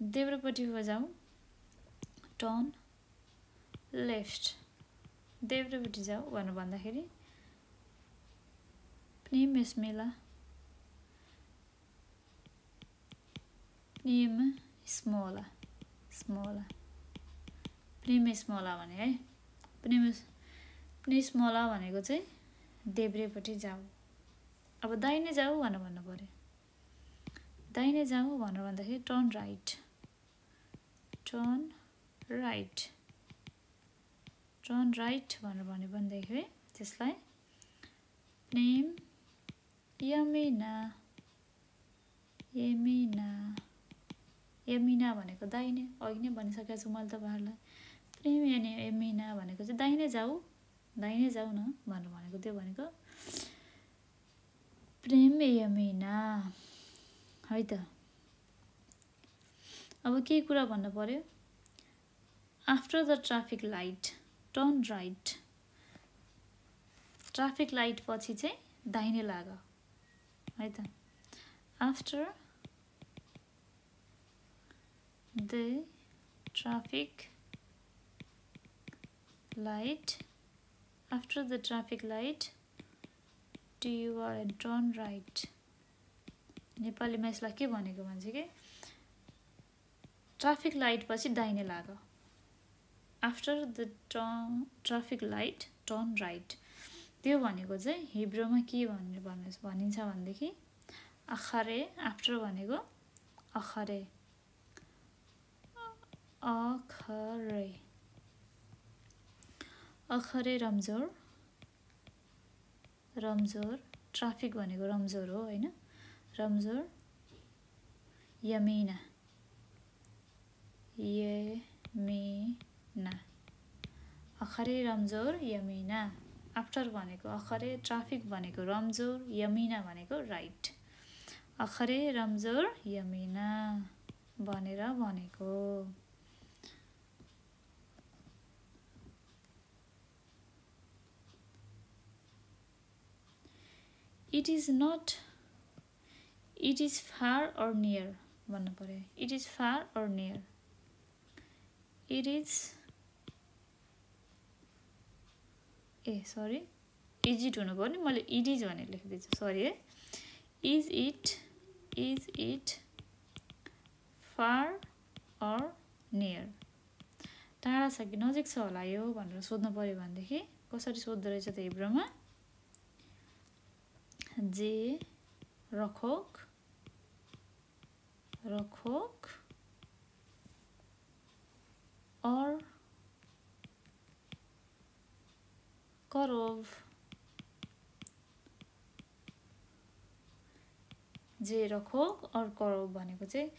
देब्रोपट्टि जाउँ, टर्न लेफ्ट, देब्रोपट्टि जाऊ भनेर भन्दाखेरि प्निम स्मेला, प्निम स्मोला, स्मोला, प्निम स्मोला भने है, प्नि स्मोला भनेको चाहिँ देब्रेपट्टि जाऊ। अब दाहिने जाऊ भनेर भन्नु पर्यो, दाहिने जाऊ भनेर भन्दाखेरि turn right, turn right, turn right भनेर भन्यो भनेदेखि त्यसलाई प्निम यमिना, यमिना, यमिना भनेको दाहिने, अघि नै भनिसकेको छु मैले तपाईँहरूलाई, प्निम यमिना भनेको चाहिँ दाहिने जाऊ, दाहिने जाऊ न भनेर भनेको, त्यो भनेको प्रेम यमिना है त। अब केही कुरा भन्नु पर्यो, after the traffic light turn right, traffic light पछि चाहिँ दाहिने लाग है त, after the traffic light, after the traffic light to your and turn right. नेपालीमा यसलाई के भनेको भन्छ कि ट्राफिक लाइट पछि दाहिने लाग, after the traffic light turn right, त्यो भनेको चाहिँ हिब्रूमा के भनिन्छ भनेदेखि अखरे, आफ्टर भनेको अखरे, अखरे, अखरे रमजोर, रमजोर, ट्राफिक भनेको रमजोर हो होइन, रमजोर यमिना, यमिना, अखरे रमजोर यमिना, आफ्टर भनेको अखरे, ट्राफिक भनेको रमजोर, यमिना भनेको राइट, अखरे रमजोर यमिना भनेर भनेको। It is not, it is far or near भन्नु पर्यो, it is far or near, it is sorry is it हुनु पर्यो नि, मैले इट इज भनेर लेखिदिन्छु सरी है, is it far or near, टाढा छ कि नजिक छ होला यो भनेर सोध्नु पर्यो भनेदेखि कसरी सोध्दो रहेछ त हिब्रूमा, जे रखोक, रखोक और करोव, जे रखोक और करोव भनेको चाहिँ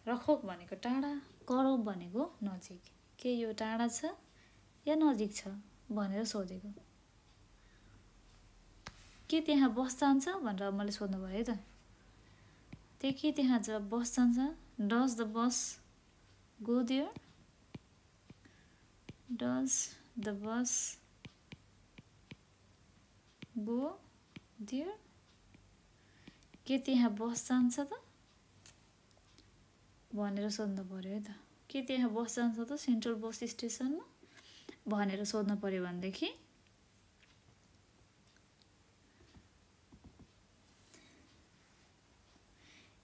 रखोक भनेको टाढा, करोव भनेको नजिक, के यो टाढा छ या नजिक छ भनेर सोधेको, के त्यहाँ बस जान्छ भनेर मैले सोध्नु भयो है त, त्यो के त्यहाँ बस जान्छ, does the bus go there, does the bus go there, के त्यहाँ बस जान्छ त भनेर सोध्नु पर्यो है त, के त्यहाँ बस जान्छ त सेन्ट्रल बस स्टेसनमा भनेर सोध्नु पर्यो भनेदेखि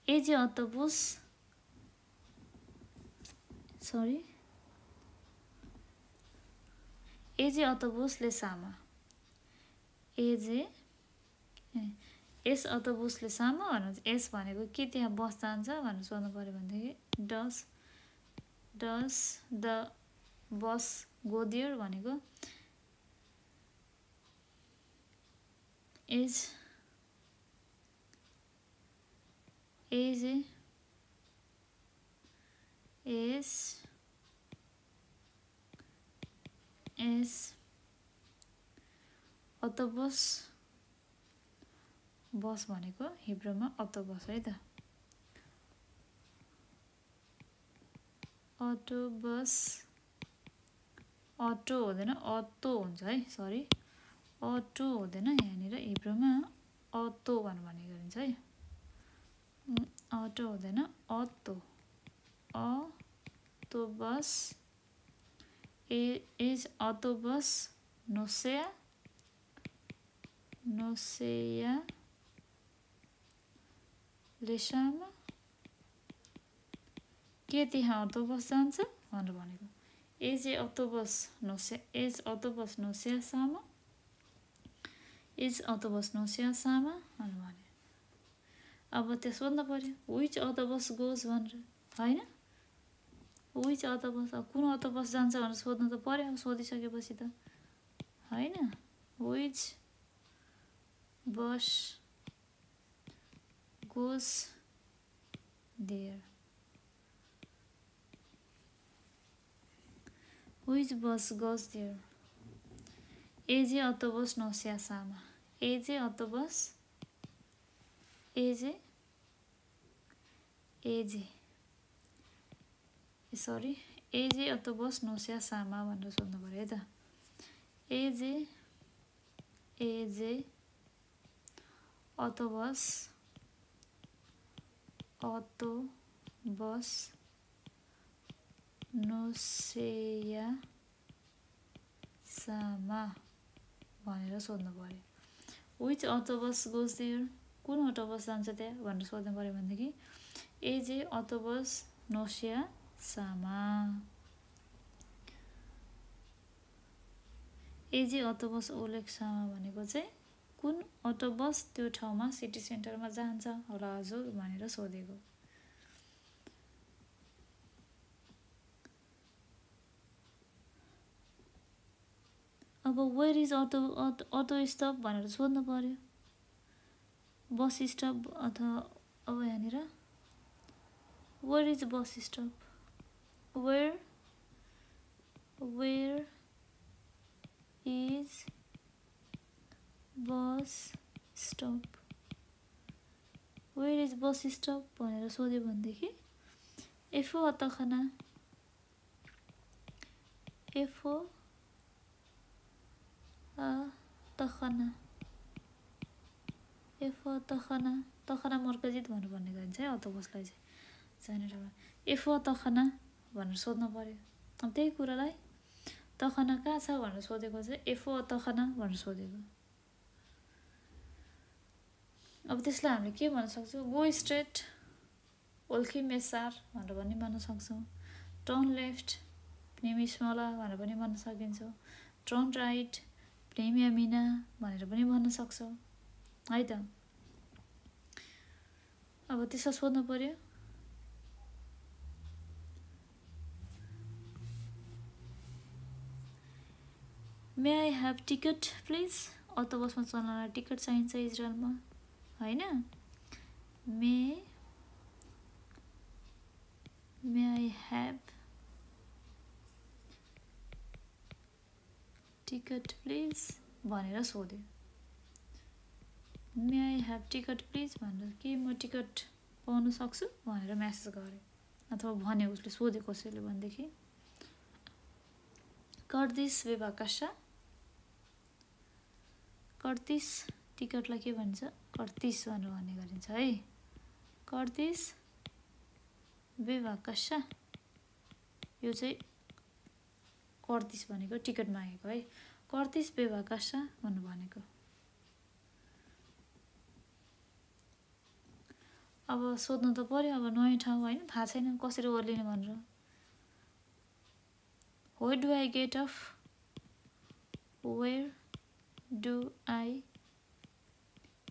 एजे अटोबस, सरी एजे अटोबसले सामा, एजे एस अटोबसले सामा भन्नुहुन्छ। एस भनेको के त्यहाँ बस जान्छ भनेर सोध्नु पऱ्यो भनेदेखि does the bus go there भनेको एज अटोबस बस भनेको हिब्रूमा अटोबस है त। अटोबस अटो हुँदैन अटो हुन्छ है, सरी अटो हुँदैन, यहाँनिर हिब्रूमा अटो भन्ने गरिन्छ है। अटो हुँदैन अटो। अटोबस एज अटोबस नोसेया लेसामा के त्यहाँ अटोबस जान्छ भनेर भनेको। एज अटोबस नोसेया सामा भनेर भने। अब त्यो सोध्नु पऱ्यो विच अटोबस गोज भनेर, होइन विच अटोबस, अब कुन अटोबस जान्छ भनेर सोध्नु त पऱ्यो सोधिसकेपछि त, होइन which bus goes there, which bus goes there. एजे अटोबस नोसेया सामा, एजे अटोबस एजे अटोबस नोसेया सामा भनेर सोध्नु पऱ्यो है त। एजे अटोबस नोसेया सामा भनेर सोध्नु पऱ्यो। विच अटोबस गोज देयर, कुन अटोबस जान्छ त्यहाँ भनेर सोध्नु पऱ्यो भनेदेखि एजे अटोबस नोसेया सामा। एजे अटोबस ओलेक सामा भनेको चाहिँ कुन अटोबस त्यो ठाउँमा सिटी सेन्टरमा जान्छ होला हजुर भनेर सोधेको। अब वेयर इज अटो स्टप भनेर सोध्नु पऱ्यो, बस स्टप अथवा अब यहाँनिर where is bus stop, where is bus stop, where is bus stop भनेर सोध्यो भनेदेखि एफओ अतखाना तखना मर्कजित भनेर भन्ने गरिन्छ है अटोबसलाई चाहिँ चाइनाबाट। एफओ तखना भनेर सोध्नु पऱ्यो। अब त्यही कुरालाई तखना कहाँ छ भनेर सोधेको चाहिँ एफओ तखना भनेर सोधेको। अब त्यसलाई हामीले के भन्न सक्छौँ, गो स्ट्रेट ओल्खी मेसार भनेर पनि भन्न सक्छौँ, टर्न लेफ्ट प्नेमिस्मला भनेर पनि भन्न सकिन्छ, टर्न राइट प्नेमियामिना भनेर पनि भन्न सक्छौँ है त। अब त्यसो सोध्नु पऱ्यो may I have ticket please, अटोबसमा चल्नलाई टिकट चाहिन्छ इजरायलमा, होइन may I have ticket please भनेर सोध्यो। May I have ticket please भनेर के म टिकट पाउन सक्छु भनेर म्यासेज गऱ्यो अथवा भन्यो उसले सोध्यो कसैले भनेदेखि कर्दिस बेबाकासा, कर्तिस टिकटलाई के भन्छ कर्तिस भनेर भन्ने गरिन्छ है। कर्तिस बेबाकासा, यो चाहिँ कर्तिस भनेको टिकट मागेको है, कर्तिस बेबाकासा भनेर भनेको। अब सोध्नु त पऱ्यो, अब नयाँ ठाउँ होइन थाहा छैन कसरी ओर्लिने भनेर। Where do I get off, where do I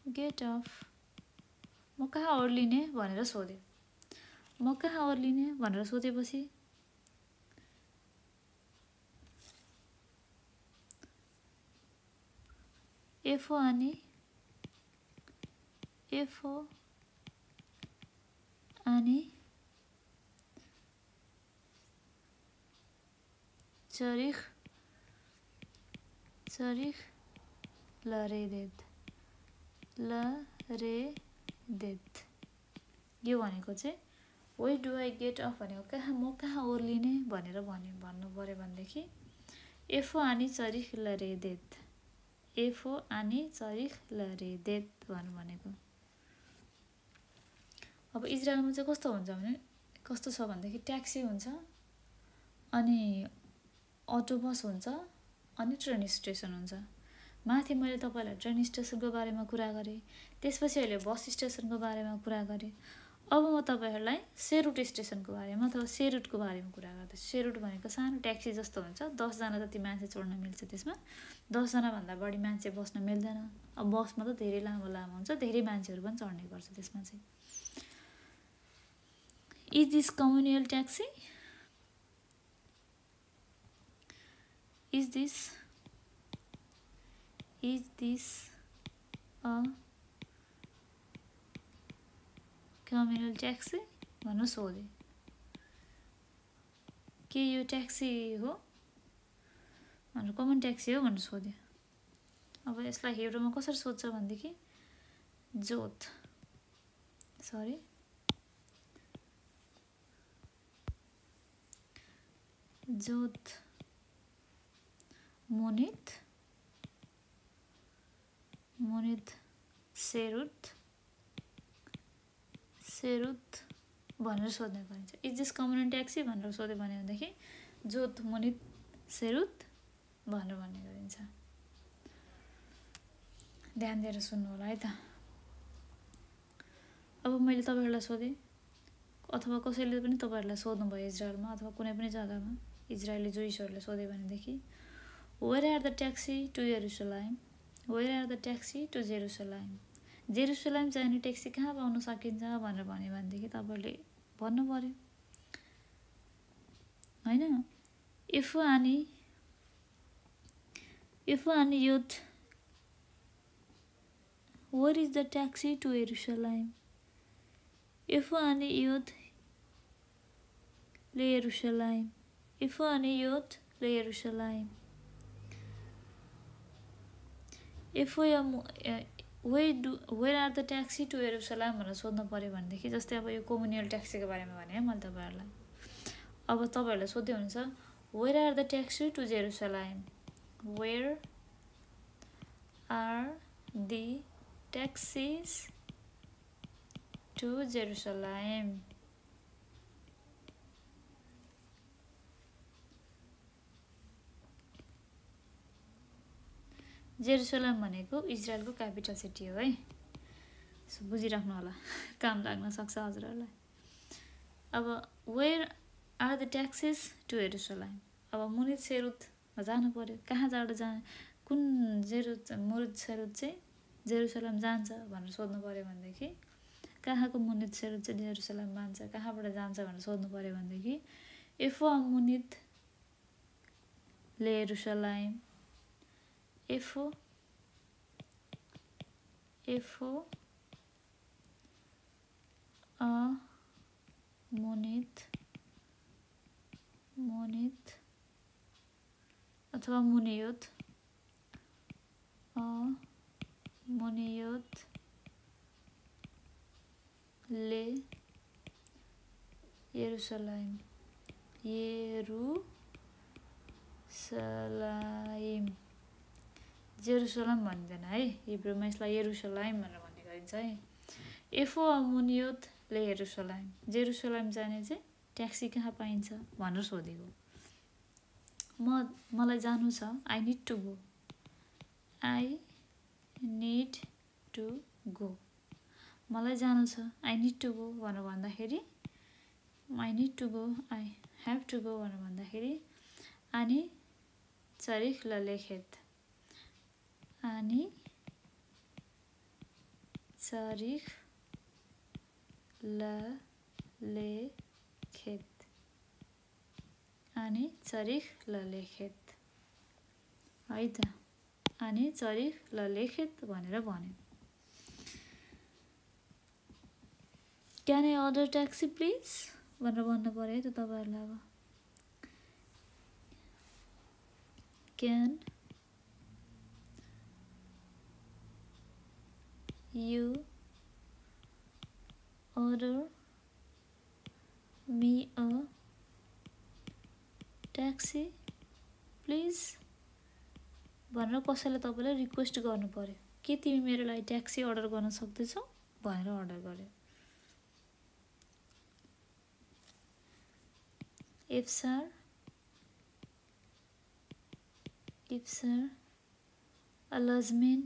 get off? म कहाँ ओर्लिने भनेर सोधेँ। म कहाँ ओर्लिने भनेर सोधेपछि एफो आनी चरिख लरेदेत यो भनेको चाहिँ where do I get off भनेको म कहाँ ओर्लिने भनेर भन्नु पऱ्यो भनेदेखि एफो आनी चरिख लरेदेत, एफो आनी चरिख लरेदेत भन्नु भनेको। अब इजरायलमा चाहिँ कस्तो छ भनेदेखि ट्याक्सी हुन्छ, अनि अटो बस हुन्छ, अनि ट्रेन स्टेसन हुन्छ। माथि मैले तपाईँलाई ट्रेन स्टेसनको बारेमा कुरा गरेँ, त्यसपछि अहिले बस स्टेसनको बारेमा कुरा गरेँ। अब म तपाईँहरूलाई सेरुट स्टेसनको बारेमा अथवा सेरुटको बारेमा कुरा गर्दैछु। सेरुट भनेको सानो ट्याक्सी जस्तो हुन्छ, 10 जना जति मान्छे चढ्न मिल्छ। त्यसमा 10 जनाभन्दा बढी मान्छे बस्न मिल्दैन। अब बसमा त धेरै लामो हुन्छ, धेरै मान्छेहरू पनि चढ्ने गर्छ त्यसमा चाहिँ। Is this communal taxi? Is this a communal taxi? भन्नु सोधे। के यो ट्याक्सी हो भनेर, कमन ट्याक्सी हो भनेर सोध्यो। अब यसलाई हिब्रूमा कसरी सोध्छ भनेदेखि जोत मोनित सेरुत भनेर सोध्ने गरिन्छ। इज दिस कम्युनल ट्याक्सी भनेर सोध्यो भनेदेखि जोत मोनित सेरुत भनेर भन्ने गरिन्छ। ध्यान दिएर सुन्नु होला है त। अब मैले तपाईँहरूलाई सोधेँ, अथवा कसैले पनि तपाईँहरूलाई सोध्नुभयो इजरायलमा अथवा कुनै पनि जग्गामा इजरायली जुइसहरूले सोध्यो भनेदेखि where are the taxi to Jerusalem? Where are the taxi to Jerusalem? Jerusalem जाने ट्याक्सी कहाँ पाउन सकिन्छ भनेर भन्यो भनेदेखि तपाईँले भन्नु पर्यो होइन। इफो आनी युथ where is the taxi to Jerusalem? इफो आनी युथ ले जेरुसलाम, इफो आनी युथ ले Jerusalem. Where are the taxi to Jerusalem भनेर सोध्नु पऱ्यो भनेदेखि, जस्तै अब यो कम्युनियल ट्याक्सीको बारेमा भने है मैले तपाईँहरूलाई। अब तपाईँहरूलाई सोध्दै हुन्छ where are the taxi to Jerusalem? Where are the taxis to Jerusalem? Jerusalem भनेको इजरायलको क्यापिटल सिटी हो है, बुझिराख्नु होला, काम लाग्न सक्छ हजुरहरूलाई। अब where are the taxis to Jerusalem? अब मुनित सेरुतमा जानु पर्यो, कहाँ कुन मुनित सेरुत चाहिँ जेरुसलाम जान्छ भनेर सोध्नु पऱ्यो भनेदेखि, कहाँको मुनित सेरुत चाहिँ जेरुसलाम जान्छ, कहाँबाट जान्छ भनेर सोध्नु पऱ्यो भनेदेखि एफो मुनित ले जेरुसलाम, एफो मुनित अथवा मुनियोत ले जेरुसलाम, जेरुसलाम भन्दैन है, हिब्रूमा यसलाई यरुसलाम भनेर भन्ने गरिन्छ है। एफो मुनियोत ले जेरुसलाम, जेरुसलाम जाने चाहिँ ट्याक्सी कहाँ पाइन्छ भनेर सोधेको। मलाई जानु छ, आई निड टु गो, मलाई जानु छ, आई निड टु गो भनेर भन्दाखेरि, I need to go, I have to go भनेर भन्दाखेरि आनी चरिख ललेखेत, Ani Charikh Lalekhet. Ani Charikh Lalekhet. है त Ani Charikh Lalekhet भनेर भन्यो. Can I order taxi please? भनेर भन्नु पर्यो है त तपाईहरुलाई अब. Can you order me a taxi please? भनेर कसैले तपाईलाई रिक्वेस्ट गर्नु पर्यो. के तिमी मेरो लागि ट्याक्सी अर्डर गर्न सक्दैछौ भनेर अर्डर गर्यो. If sir Alazmin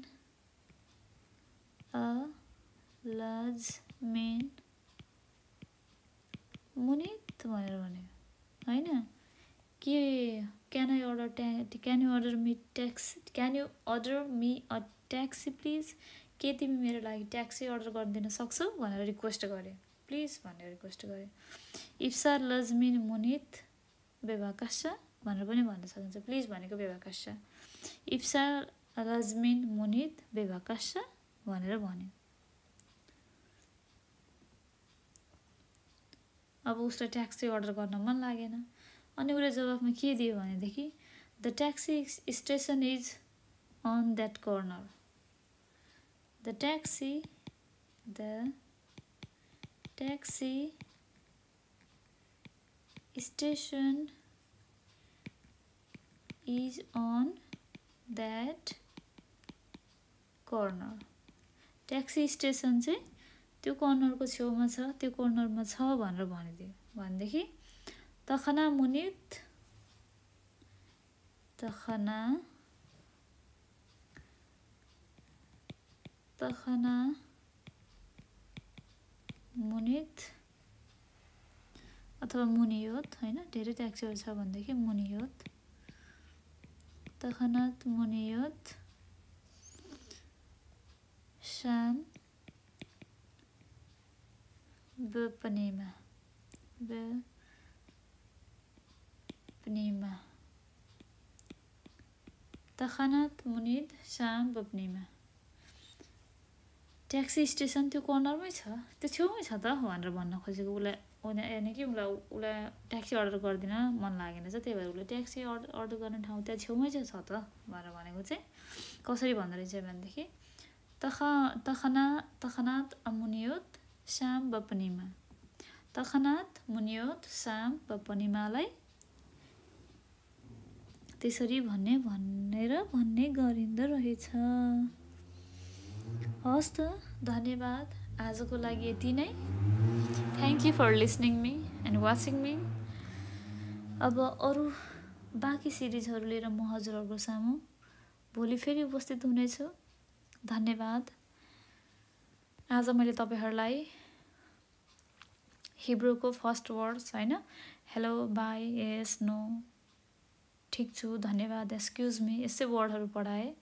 Munit भनेर भन्यो हैन. के can you order me a taxi please? के तिमी मेरो लागि ट्याक्सी अर्डर गरिदिन सक्छौ भनेर रिक्वेस्ट गर्यो. प्लिज भनेर रिक्वेस्ट गर्यो. If sir Alazmin Munit bevakasha भनेर पनि भन्न सकिन्छ. प्लिज भनेको बेवाकस्सा. If sir Alazmin Munit bevakasha भनेर भन्यो. अब उसले ट्याक्सी अर्डर गर्न मन लागेन. अनि उले जवाफमा के दियो भनेदेखि the taxi station is on that corner. The taxi station is on that corner. Taxi station चाहिँ त्यो कर्नरको छेउमा छ, त्यो कर्नरमा छ भनेर भनिदियो. भनेदेखि तखना मुनित अथवा मुनियोत हैन, धेरै ट्याक्सीहरु छ भनेदेखि मुनियोत. तखनात मुनियोत शाम बपनीमा तखनात मुनिद शाम बपनीमा. ट्याक्सी स्टेसन त्यो कर्नरमै छ, त्यो छेउमै छ त भनेर भन्न खोजेको. उसलाई यानि कि उसलाई ट्याक्सी अर्डर गरिदिन मन लागेन छ, त्यही भएर उसले ट्याक्सी अर्डर गर्ने ठाउँ त्यहाँ छेउमै छ त भनेर भनेको चाहिँ कसरी भन्दो रहेछ भनेदेखि तखनात मुनियोत शाम बपनीमा. तखनात मुनियोत शाम बपनीमालाई त्यसरी भन्ने गरिन्दो रहेछ. हस् त, धन्यवाद. आजको लागि यति नै. Thank you for listening me and watching me. अब अरू बाँकी सिरिजहरू लिएर म हजुरहरूको सामु भोलि फेरि उपस्थित हुनेछु. धन्यवाद. आज मैले तपाईहरुलाई हिब्रूको फर्स्ट वर्ड्स हैन, हेलो, बाई, यस, नो, ठीक छु, धन्यवाद, एक्सक्युज मी, यस्तै वर्डहरू पढाए.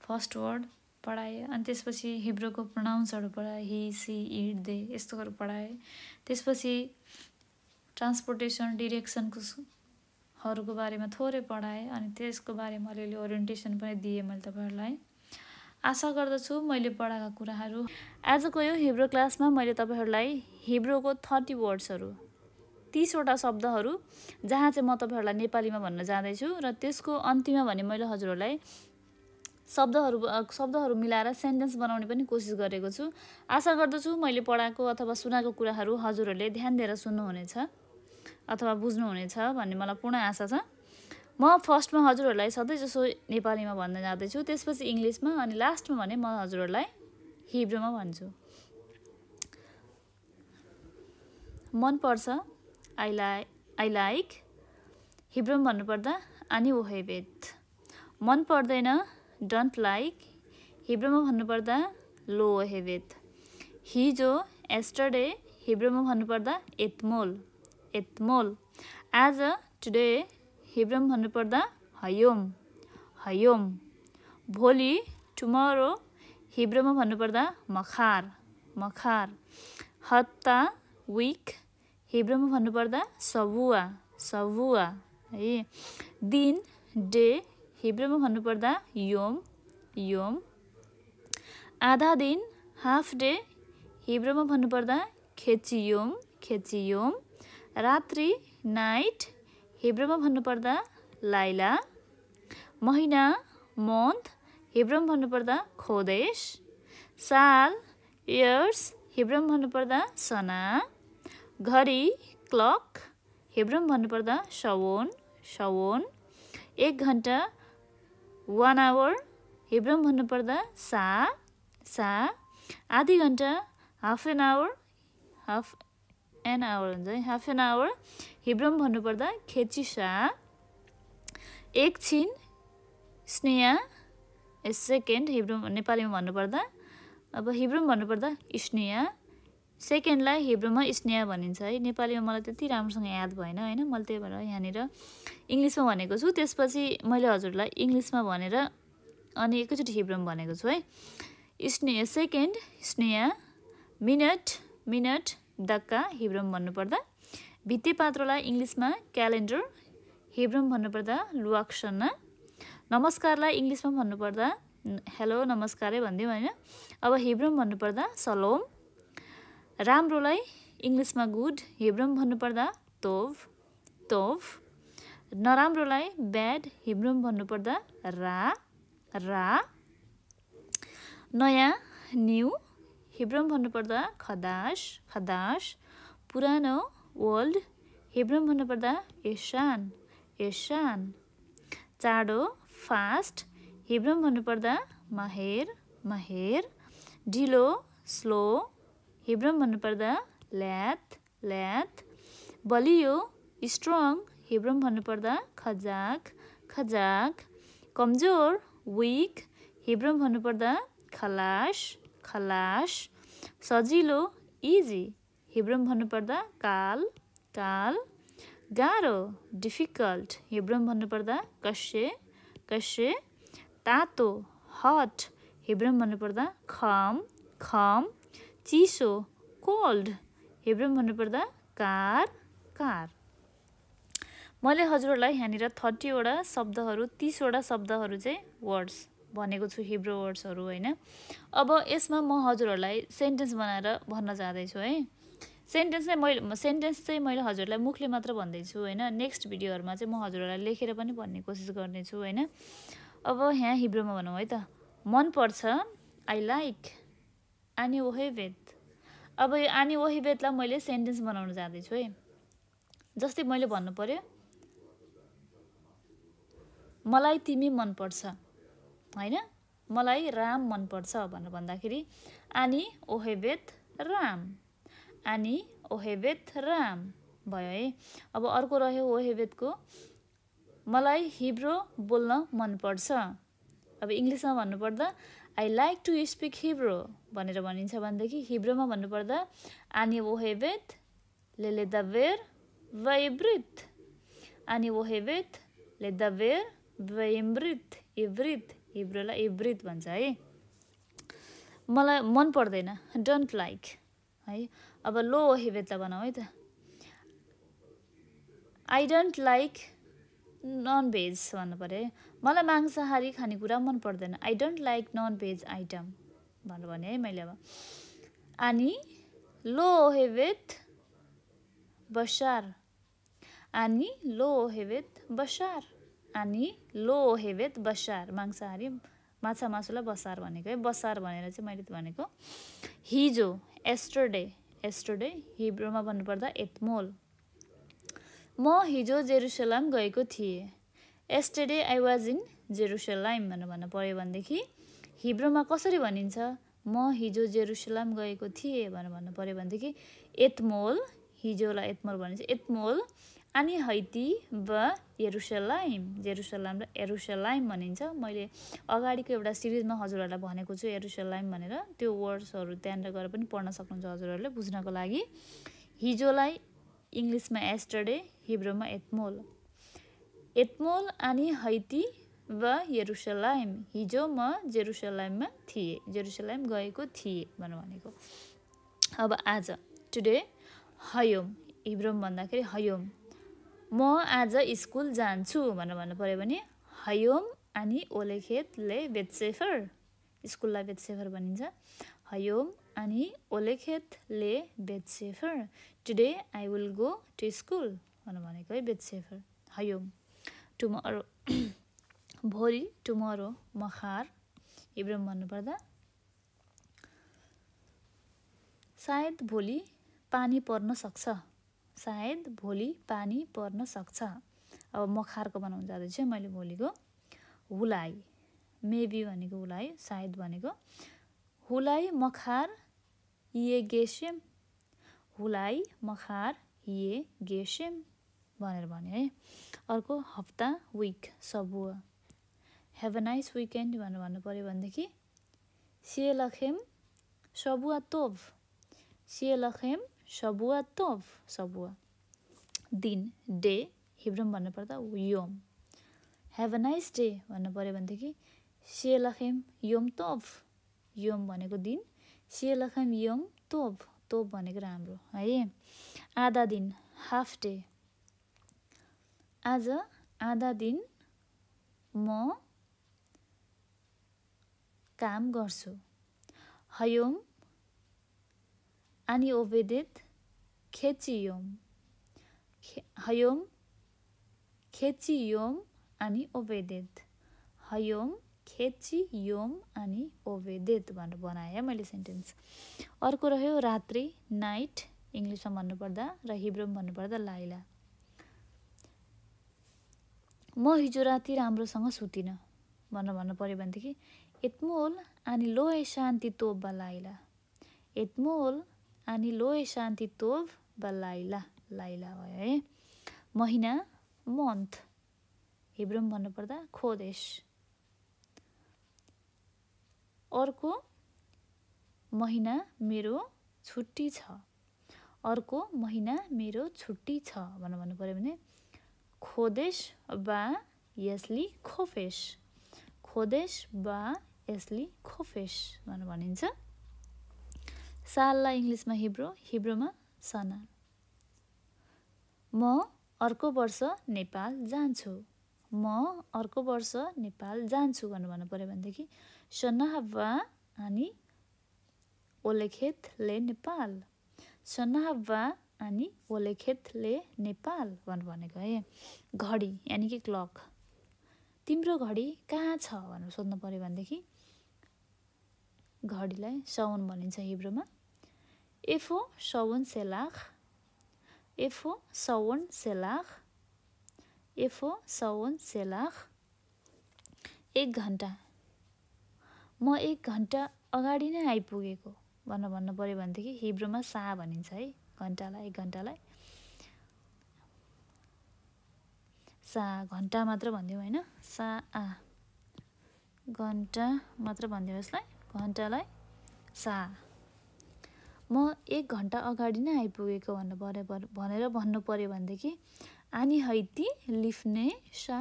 फर्स्ट वर्ड पढाए. अनि त्यसपछि हिब्रूको प्रोनाउन्सहरू पढाए. ही, सी, इट, दे यस्तोहरू पढाए. त्यसपछि ट्रान्सपोर्टेसन डिरेक्सनको बारेमा थोरै पढाए. अनि त्यसको बारेमा अलिअलि ओरिएन्टेसन पनि दिएँ मैले तपाईहरुलाई. आशा गर्दछु मैले पढाएका कुराहरू. आजको यो हिब्रू क्लासमा मैले तपाईहरुलाई हिब्रूको 30 वर्ड्सहरू, 30 वटा शब्दहरू जहाँ चाहिँ म तपाईहरुलाई नेपालीमा भन्न जाँदैछु र त्यसको अन्तिममा भने मैले हजुरहरूलाई शब्दहरू मिलाएर सेन्टेन्स बनाउने पनि कोसिस गरेको छु. आशा गर्दछु मैले पढाएको अथवा सुनाएको कुराहरू हजुरहरूले ध्यान दिएर सुन्नुहुनेछ अथवा बुझ्नुहुनेछ भन्ने मलाई पूर्ण आशा छ. म फर्स्टमा हजुरहरूलाई सधैँ जसो नेपालीमा भन्न जाँदैछु, त्यसपछि इङ्ग्लिसमा, अनि लास्टमा भने म हजुरहरूलाई हिब्रूमा भन्छु. मन पर्छ आई लाइक. हिब्रूमा भन्नुपर्दा अनि ओहेबेत. मन पर्दैन डोन्ट लाइक. हिब्रूमा भन्नुपर्दा लो ओहेबेत. हिजो एस्टरडे. हिब्रूमा भन्नुपर्दा एतमोल. आज टुडे. हिब्रूमा भन्नुपर्दा हयोम. भोलि टुमरो हिब्रूमा भन्नुपर्दा मखार मखार हप्ता विक हिब्रूमा भन्नुपर्दा सबुआ सबुआ है दिन डे हिब्रूमा भन्नुपर्दा योम योम आधा दिन हाफ डे हिब्रूमा भन्नुपर्दा खेचियोम खेचियोम रात्रि नाइट हिब्रूमा भन्नुपर्दा लाइला महिना मन्थ हिब्रूमा भन्नुपर्दा खोदेश साल इयर्स हिब्रूमा भन्नुपर्दा सना घडी क्लक हिब्रूमा भन्नुपर्दा शवोन शवोन 1 घन्टा 1 आवर हिब्रूमा भन्नुपर्दा सा सा आधी घन्टा हाफ एन आवर हुन्छ हाफ एन आवर हिब्रूमा भन्नुपर्दा खेचिसा एकछिन स्नेहा सेकेन्ड हिब्रूमा नेपालीमा भन्नुपर्दा अब हिब्रूमा भन्नुपर्दा स्नेहा सेकेन्डलाई हिब्रूमा स्नेहा भनिन्छ है नेपालीमा मलाई त्यति राम्रोसँग याद भएन हैन मैले त्यही भएर यहाँनिर इङ्ग्लिसमा भनेको छु त्यसपछि मैले हजुरलाई इङ्ग्लिसमा भनेर अनि एकैचोटि हिब्रूमा भनेको छु है स्नेहा सेकेन्ड स्नेहा मिनट मिनट डक्का हिब्रूमा भन्नुपर्दा भित्ते पात्रोलाई इङ्ग्लिसमा क्यालेन्डर हिब्रूमा भन्नुपर्दा लुआक्सना नमस्कारलाई इङ्ग्लिसमा भन्नुपर्दा हेलो नमस्कारै भनिदिउँ हैन अब हिब्रूमा भन्नुपर्दा सलोम राम्रोलाई इङ्ग्लिसमा गुड हिब्रूमा भन्नुपर्दा तोभ तोभ नराम्रोलाई ब्याड हिब्रूमा भन्नुपर्दा रा रा नयाँ न्यू हिब्रूमा भन्नुपर्दा खदास खदास पुरानो ओल्ड हिब्रूमा भन्नुपर्दा एशान एशान चाँडो फास्ट हिब्रूमा भन्नुपर्दा माहेर माहेर ढिलो स्लो हिब्रूमा भन्नुपर्दा ल्याथ ल्याथ बलियो स्ट्रङ हिब्रूमा भन्नुपर्दा खजाक खजाक कमजोर विक हिब्रूमा भन्नुपर्दा खलास खलास सजिलो इजी हिब्रूमा भन्नुपर्दा काल काल गाह्रो डिफिकल्ट हिब्रूमा भन्नुपर्दा कसे कसे तातो हट हिब्रूमा भन्नुपर्दा खम खम चिसो कोल्ड हिब्रूमा भन्नुपर्दा कार कार मैले हजुरहरूलाई यहाँनिर 30 वटा शब्दहरू 30 वटा शब्दहरू चाहिँ वर्ड्स भनेको छु हिब्रू वर्ड्सहरू हैन अब यसमा म हजुरहरूलाई सेन्टेन्स बनाएर भन्न जाँदैछु है सेन्टेन्स चाहिँ मैले हजुरलाई मुखले मात्र भन्दैछु हैन नेक्स्ट भिडियोहरुमा चाहिँ म हजुरहरूलाई लेखेर पनि भन्ने कोसिस गर्नेछु हैन अब यहाँ हिब्रूमा भनौँ है त मन पर्छ आई लाइक आनी ओहेबेत अब यो आनी ओहेबेतलाई मैले सेन्टेन्स बनाउन जाँदैछु है जस्तै मैले भन्नु पर्यो मलाई तिमी मन पर्छ हैन मलाई राम मन पर्छ भनेर भन्दाखेरि आनी ओहेबेत राम आनी ओहेबेत राम भयो है अब अर्को रह्यो ओहेबेतको मलाई हिब्रू बोल्न मन पर्छ अब इङ्ग्लिसमा भन्नुपर्दा I like to speak Hebrew भनेर भनिन्छ भनेदेखि हिब्रूमा भन्नुपर्दा आनी ओहेबेत लेलेदावेर वइब्रित आनी ओहेबेत लेदावेर वइब्रित इब्रित हिब्रूलाई इब्रित भन्छ है मलाई मन पर्दैन डोन्ट लाइक है अब लो ओहेबेतलाई बनाऊ है त I don't like non veg भन्नु पर्यो है मलाई मांसाहारी खानेकुरा मन पर्दैन I don't like non veg item भनेर भने है मैले अब आनी लो ओहेबेत बसार आनी लो ओहेबेत बसार आनी लो ओहेबेत बसार मांसाहारी माछा मासुलाई बसार भनेको है बसार भनेर चाहिँ मैले भनेको हिजो एस्टरडे एस्टरडे हिब्रूमा भन्नुपर्दा एतमोल म हिजो जेरुसलेम गएको थिएँ yesterday I was in Jerusalem भनेर भन्न पर्यो भनेदेखि हिब्रूमा कसरी भनिन्छ म हिजो जेरुसलेम गएको थिएँ भनेर भन्नु पर्यो भनेदेखि एतमोल हिजोलाई एतमोल भनिन्छ एतमोल अनि हैती ब यरुसलाइम जेरुसलामलाई यरुसलाइम भनिन्छ मैले अगाडिको एउटा सिरिजमा हजुरहरूलाई भनेको छु यरुसलाइम भनेर त्यो वर्ड्सहरू त्यहाँनिर गएर पनि पढ्न सक्नुहुन्छ हजुरहरूले बुझ्नको लागि हिजोलाई इङ्ग्लिसमा एस्टरडे हिब्रूमा एतमोल एतमोल अनि हैती व यरुशलेम, हिजो म जेरुसलेममा थिएँ, जेरुसलेम गएको थिएँ भनेको। अब आज, टुडे, हयोम, हिब्रोमा भन्दाखेरि हयोम, म आज स्कुल जान्छु भनेर भन्नु पऱ्यो भने हयोम अनि ओलेखेत ले बेतसेफर, स्कुललाई बेतसेफर भनिन्छ। हयोम अनि ओलेखेत ले बेतसेफर, today I will go to school भनेको है बेतसेफर, हयोम। टुमरो, भोलि, टुमरो, मखार, हिब्रोमा भन्नुपर्दा सायद भोलि पानी पर्न सक्छ, सायद भोलि पानी पर्न सक्छ। अब मखारको बनाउनु जाँदैछ मैले भोलिको। हुलाई, मेबी भनेको हुलाई, सायद भनेको। हुलाई मखार ये गेसेम, हुलाई मखार ये गेसेम भनेर भन्यो है। अर्को हप्ता, विक, सबुवा। हेभ अ नाइस विकेन्ड भनेर भन्नु पऱ्यो भनेदेखि सिएलखेम सबुवा तोभ, सिएलखेम सबुवा तोभ, सबुवा। दिन, डे, हिब्रोमा भन्नुपर्दा योम। हेभ अ नाइस डे भन्नु पऱ्यो भनेदेखि सिएलखेम योम तोभ, योम भनेको दिन, सिएलखेम योम तोभ, तोभ भनेको राम्रो है। आधा दिन, हाफ डे, आज आधा दिन म काम गर्छु। हयोम अनि ओबेदेत खेचियोम, हयोम खेचियोम अनि ओबेदेत, हयोम खेचियोम अनि ओबेदेत भनेर बनाएँ मैले सेन्टेन्स। अर्को रह्यो रात्रि, नाइट, इङ्ग्लिसमा भन्नुपर्दा र हिब्रोमा भन्नुपर्दा लाइला। म हिजो राति राम्रोसँग सुतिनँ भनेर भन्नु पऱ्यो भनेदेखि एत्मोल अनि लोए शान्ति तोभ बलाइला, एत्मोल अनि लोए शान्ति तोभ बलाइला, लाइला भयो है। महिना, मन्थ, हिब्रोमा भन्नुपर्दा खोदेश। अर्को महिना मेरो छुट्टी छ, अर्को महिना मेरो छुट्टी छ भनेर भन्नु पऱ्यो भने खोदेश बा यसली खोफेश, खोदेश बा यसली खोफेश भनेर भनिन्छ। साललाई इङ्ग्लिसमा हिब्रोमा सना। म अर्को वर्ष नेपाल जान्छु, म अर्को वर्ष नेपाल जान्छु भनेर भन्नु पऱ्यो भनेदेखि सनाहवा अनि ओलेखेत ले नेपाल, सनाहवा अनि ओलेखेत ले नेपाल भनेर भनेको है। घडी यानि कि क्लक, तिम्रो घडी कहाँ छ भनेर सोध्नु पऱ्यो भनेदेखि घडीलाई साउन भनिन्छ हिब्रोमा। एफो साउन सेलाख, एफो साउन सेलाख, एफो साउन सेलाख। 1 घन्टा, म 1 घन्टा अगाडि नै आइपुगेको भनेर भन्नु पऱ्यो भनेदेखि हिब्रोमा सा भनिन्छ है घन्टालाई, 1 घन्टालाई। सा, घन्टा मात्र भनिदिउँ होइन, सा आ, घन्टा मात्र भनिदिउँ यसलाई, घन्टालाई सा। म 1 घन्टा अगाडि नै आइपुगेको भनेर भन्नु पऱ्यो भनेदेखि आनी हैती लिफ्ने सा,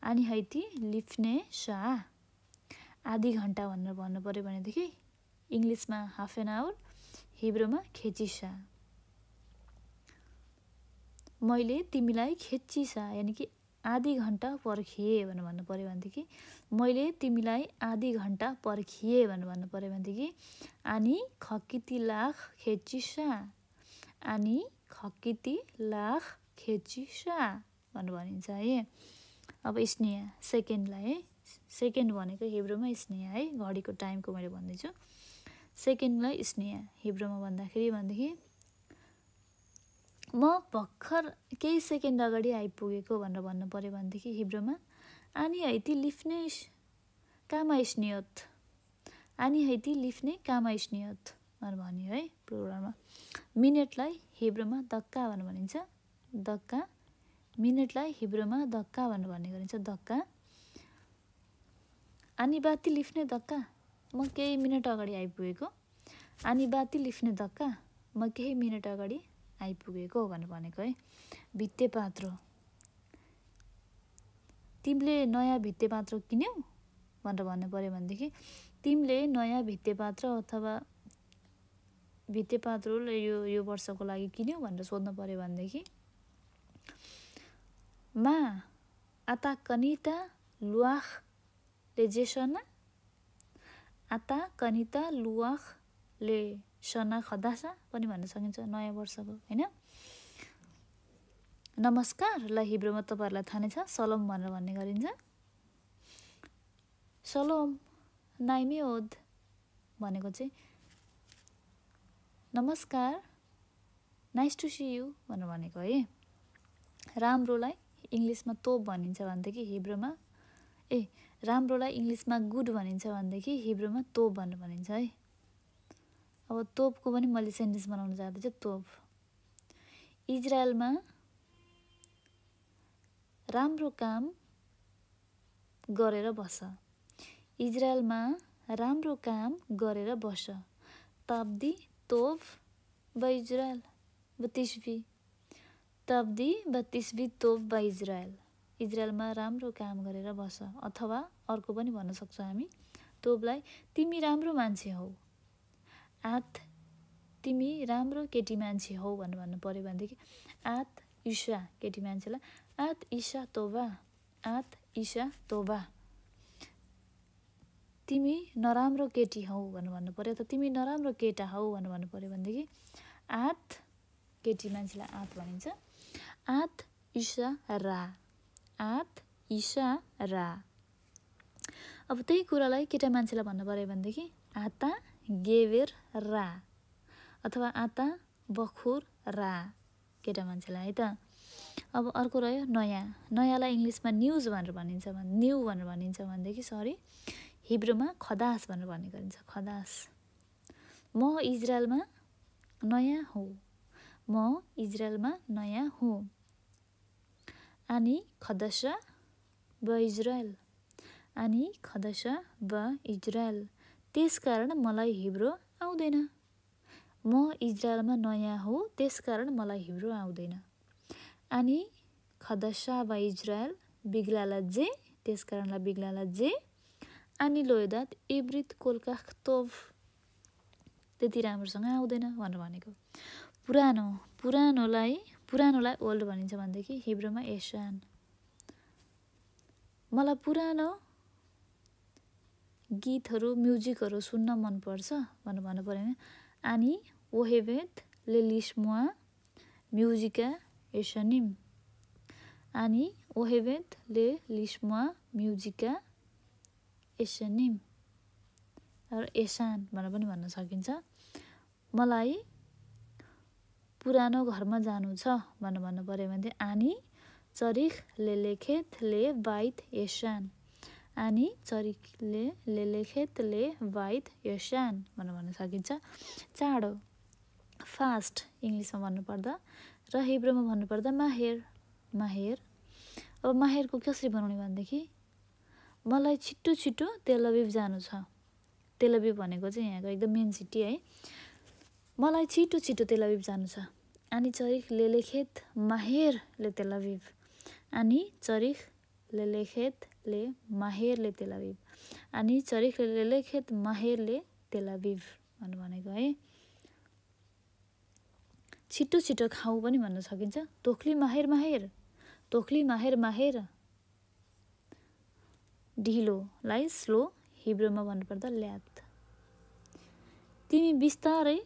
आनी हैती लिफ्ने सा। आधी घन्टा भनेर भन्नु पऱ्यो भनेदेखि इङ्ग्लिसमा हाफ एन आवर, हिब्रोमा खेचिसा। मैले तिमीलाई खेचिसा यानि कि आधी घन्टा पर्खिएँ भनेर भन्नु पऱ्यो भनेदेखि मैले तिमीलाई आधी घन्टा पर्खिएँ भनेर भन्नु पऱ्यो भनेदेखि आनी खकिती लाख खेचिसा, आनी खकिती लाख खेचिसा भनेर भनिन्छ है। अब स्नेह, सेकेन्डलाई है, सेकेन्ड भनेको हिब्रोमा स्नेह है, घडीको टाइमको मैले भन्दैछु। सेकेन्डलाई स्नेह हिब्रोमा भनेदेखि म भर्खर केही सेकेन्ड अगाडि आइपुगेको भनेर भन्नु पऱ्यो भनेदेखि हिब्रोमा आनी हैती लिफ्ने कामा स्नेहत, आनी हैती लिफ्ने कामा स्नेहत भनेर भन्यो है प्लुरलमा। मिनेटलाई हिब्रोमा दक्का भनेर भनिन्छ, दक्का, मिनेटलाई हिब्रोमा दक्का भनेर भन्ने गरिन्छ, दक्का। आनी बाती लिफ्ने दक्का, म केही मिनट अगाडि आइपुगेको, आनी बाती लिफ्ने दक्का, म केही मिनट अगाडि आइपुगेको भनेर भनेको है। भित्ते पात्रो, तिमीले नयाँ भित्तेपात्र किन्यौ भनेर भन्नु पर्यो भनेदेखि तिमीले नयाँ भित्तेपात्र अथवा भित्तेपात्र यो वर्षको लागि किन्यौ भनेर सोध्नु पर्यो भनेदेखि मा आता कनिता लुआख लेजेसना आता कनिता लुआख ले सना खदासा पनि भन्न सकिन्छ नयाँ वर्षको हैन। नमस्कारलाई हिब्रूमा तपाईहरुलाई थाहा नै छ सलोम भनेर भन्ने गरिन्छ। सलोम नाइमेओद भनेको चाहिँ नमस्कार नाइस टु सी यु भनेर भनेको है। राम्रोलाई इङ्ग्लिसमा तोप भनिन्छ भनेदेखि हिब्रूमा राम्रोलाई इङ्ग्लिसमा गुड भनिन्छ भनेदेखि हिब्रूमा तोप भनेर भनिन्छ है। अब तोपको पनि मैले सेन्टेन्स बनाउन जाँदैछु। तोप इजरायलमा राम्रो काम गरेर बस। इजरायलमा राम्रो काम गरेर बस। तब्दी तोप इजरायल बतिसवी तब्दी बतिसवी तोप इजरायल। इजरायलमा राम्रो काम गरेर बस। अथवा अर्को पनि भन्न सक्छौँ हामी तोपलाई तिमी राम्रो मान्छे हौ। आत तिमी राम्रो केटी मान्छे हौ भनेर भन्नु पर्यो भनेदेखि आत ईशा केटी मान्छेलाई आत ईशा तोबा आत ईशा तोबा। तिमी नराम्रो केटी हौ भनेर भन्नु पर्यो त तिमी नराम्रो केटा हौ भनेर भन्नु पर्यो भनेदेखि आत केटी मान्छेलाई आत भनिन्छ। आत ईशा रा आत ईशा रा। अब त्यही कुरालाई केटा मान्छेलाई भन्नु पर्यो भनेदेखि आता गेवेर रा अथवा आता बखुर रा केटा मान्छेलाई है त। अब अर्को रह्यो नयाँ। नयाँलाई इङ्ग्लिसमा न्युज भनेर भनिन्छ न्यू भनेर भनिन्छ भनेदेखि हिब्रूमा खदास भनेर भन्ने गरिन्छ। खदास म इजरायलमा नयाँ हुँ। म इजरायलमा नयाँ हुँ। आनी खदसा ब इजरायल आनी खदसा ब इजरायल। त्यसकारण मलाई हिब्रू आउँदैन। म इजरायलमा नयाँ हुँ त्यसकारण मलाई हिब्रू आउँदैन। आनी खदसा ब इजरायल बिग्लाला जे त्यसकारणलाई बिग्लाला जे आनी लोयदात इब्रित कोलकाख तोभ त्यति राम्रोसँग आउँदैन भनेर भनेको। पुरानोलाई ओल्ड भनिन्छ भनेदेखि हिब्रूमा एसान। मलाई पुरानो गीतहरू म्युजिकहरू सुन्न मनपर्छ भनेर भन्नु पर्यो भने आनी ओहेबेत ले लिस्मुआ म्युजिका एसानिम। आनी ओहेबेत ले लिस्मुआ म्युजिका एसानिम र एसान भनेर पनि भन्न सकिन्छ। मलाई पुरानो घरमा जानु छ भनेर भन्नु पर्यो भने आनी चरिख ले लेखेत ले बाइत एसान। आनी चरिख ले लेखेत ले बाइत एसान भनेर भन्न सकिन्छ। चाँडो फास्ट इङ्ग्लिसमा भन्नुपर्दा र हिब्रूमा भन्नुपर्दा माहेर। अब माहेरको कसरी बनाउने भनेदेखि मलाई छिट्टो छिट्टो तेल अभिभ जानु छ। तेल अभिभ भनेको चाहिँ यहाँको एकदम मेन सिटी है। मलाई छिटो छिटो तेल अभिभ जानु छ। आनी चरिख ले लेखेत माहेर ले तेल अभिभ। आनी चरिख ले लेखेत ले माहेर ले तेल अभिभ। आनी चरिख ले लेखेत माहेर ले तेल अभिभ भनेको है। छिटो छिटो खाऊ पनि भन्न सकिन्छ। तोख्ली माहेर ढिलोलाई स्लो हिब्रूमा भन्नुपर्दा ल्यात। तिमी बिस्तारै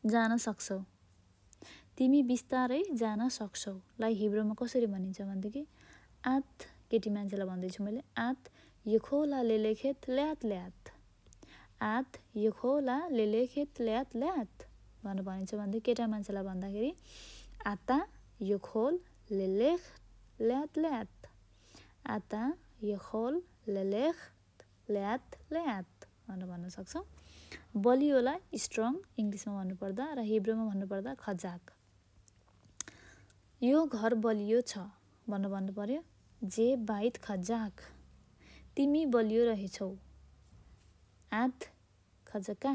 जान सक्छौ लाई हिब्रूमा कसरी भनिन्छ भनेदेखि आत केटी मान्छेलाई भन्दैछु मैले आत यखोला ले लेखेत ल्यात आत यखोला ले लेखेत ल्यात भनेर भनिन्छ भन्दै केटा मान्छेलाई भन्दाखेरि आता यखोल ले लेख ल्यात आता यखोल ले लेख ल्यात भनेर भन्न सक्छौँ। बलियोलाई स्ट्रङ इङ्ग्लिसमा भन्नुपर्दा र हिब्रूमा भन्नुपर्दा खजाक। यो घर बलियो छ भनेर भन्नु पर्यो जे बाइत खजाक। तिमी बलियो रहेछौ। आत खजका।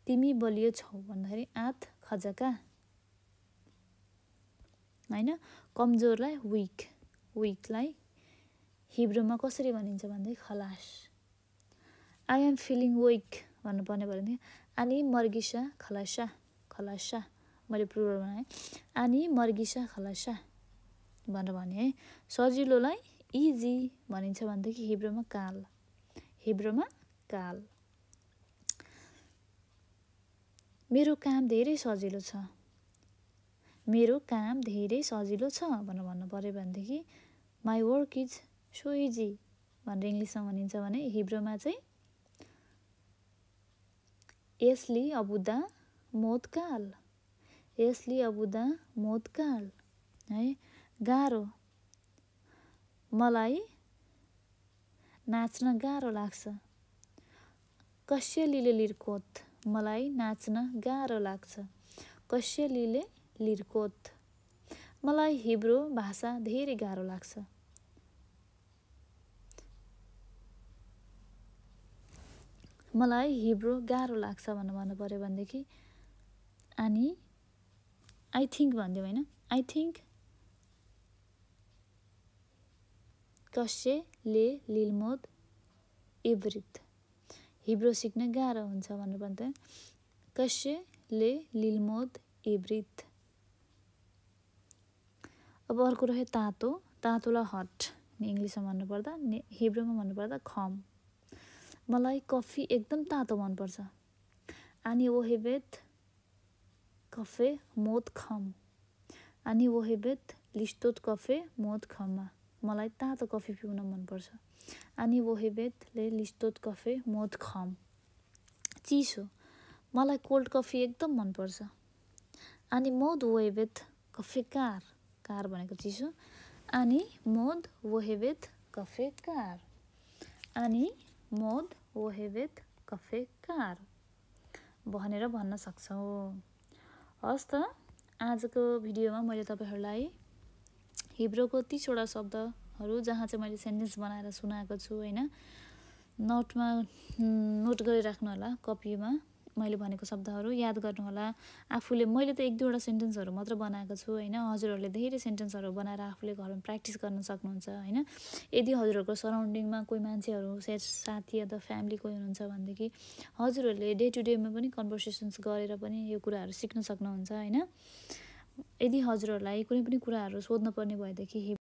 तिमी बलियो छौ भन्दाखेरि आत खजका हैन। कमजोरलाई विक विकलाई हिब्रूमा कसरी भनिन्छ भन्दै खलास। आई एम फिलिङ विक भन्नुपर्ने भने आनी मर्गिसा खलासा खलासा, मैले प्लुरल बनाएँ, आनी मर्गिसा खलासा भनेर भने है। सजिलोलाई इजी भनिन्छ भनेदेखि हिब्रूमा काल, हिब्रूमा काल। मेरो काम धेरै सजिलो छ, मेरो काम धेरै सजिलो छ भनेर भन्नु पर्यो भनेदेखि my work is so easy भनेर इङ्ग्लिसमा भनिन्छ भने हिब्रूमा चाहिँ यसली अबुदा मोदकाल, यसली अबुदा मोदकाल है। गाह्रो, मलाई नाच्न गाह्रो लाग्छ, कस्यलीले लिरकोत, मलाई नाच्न गाह्रो लाग्छ, कस्यलीले लिरकोत। मलाई हिब्रू भाषा धेरै गाह्रो लाग्छ, मलाई हिब्रू गाह्रो लाग्छ भनेर भन्नु पर्यो भनेदेखि अनि आई थिङ्क भनिदियो होइन, आई थिङ्क कस्यले लिलमोद इब्रित, हिब्रू सिक्न गाह्रो हुन्छ भनेर भन्दा कस्यले लिलमोद इब्रित। अब अर्को रह्यो तातो, तातोलाई हट इङ्ग्लिसमा भन्नुपर्दा, हिब्रूमा भन्नुपर्दा खम। मलाई कफी एकदम तातो मनपर्छ, आनी वोहेबेत कफे मोद खम, आनी वोहेबेत लिस्टोत कफे मोद खममा, मलाई तातो कफी पिउन मनपर्छ, आनी वोहेबेतले लिस्टोत कफे मोद खम। चिसो, मलाई कोल्ड कफी एकदम मनपर्छ, आनी मोद वोहेबेत कफे कार, कार भनेको चिसो, आनी मोद वोहेबेत कफे कार, आनी मोद वोहेबेत कफे कार भनेर भन्न सक्छौँ। हस् त आजको भिडियोमा मैले तपाईँहरूलाई हिब्रूको 30वटा शब्दहरू जहाँ चाहिँ मैले सेन्टेन्स बनाएर सुनाएको छु होइन, नोटमा नोट गरिराख्नु होला, कपीमा मैले भनेको शब्दहरू याद गर्नुहोला। आफूले मैले त 1-2वटा सेन्टेन्सहरू मात्र बनाएको छु होइन, हजुरहरूले धेरै सेन्टेन्सहरू बनाएर आफूले घरमा प्र्याक्टिस गर्न सक्नुहुन्छ होइन। यदि हजुरहरूको सराउन्डिङमा कोही मान्छेहरू साथी अथवा फ्यामिली कोही हुनुहुन्छ भनेदेखि हजुरहरूले डे टु डेमा पनि कन्भर्सेसन्स गरेर पनि यो कुराहरू सिक्न सक्नुहुन्छ होइन। यदि हजुरहरूलाई कुनै पनि कुराहरू सोध्नुपर्ने भएदेखि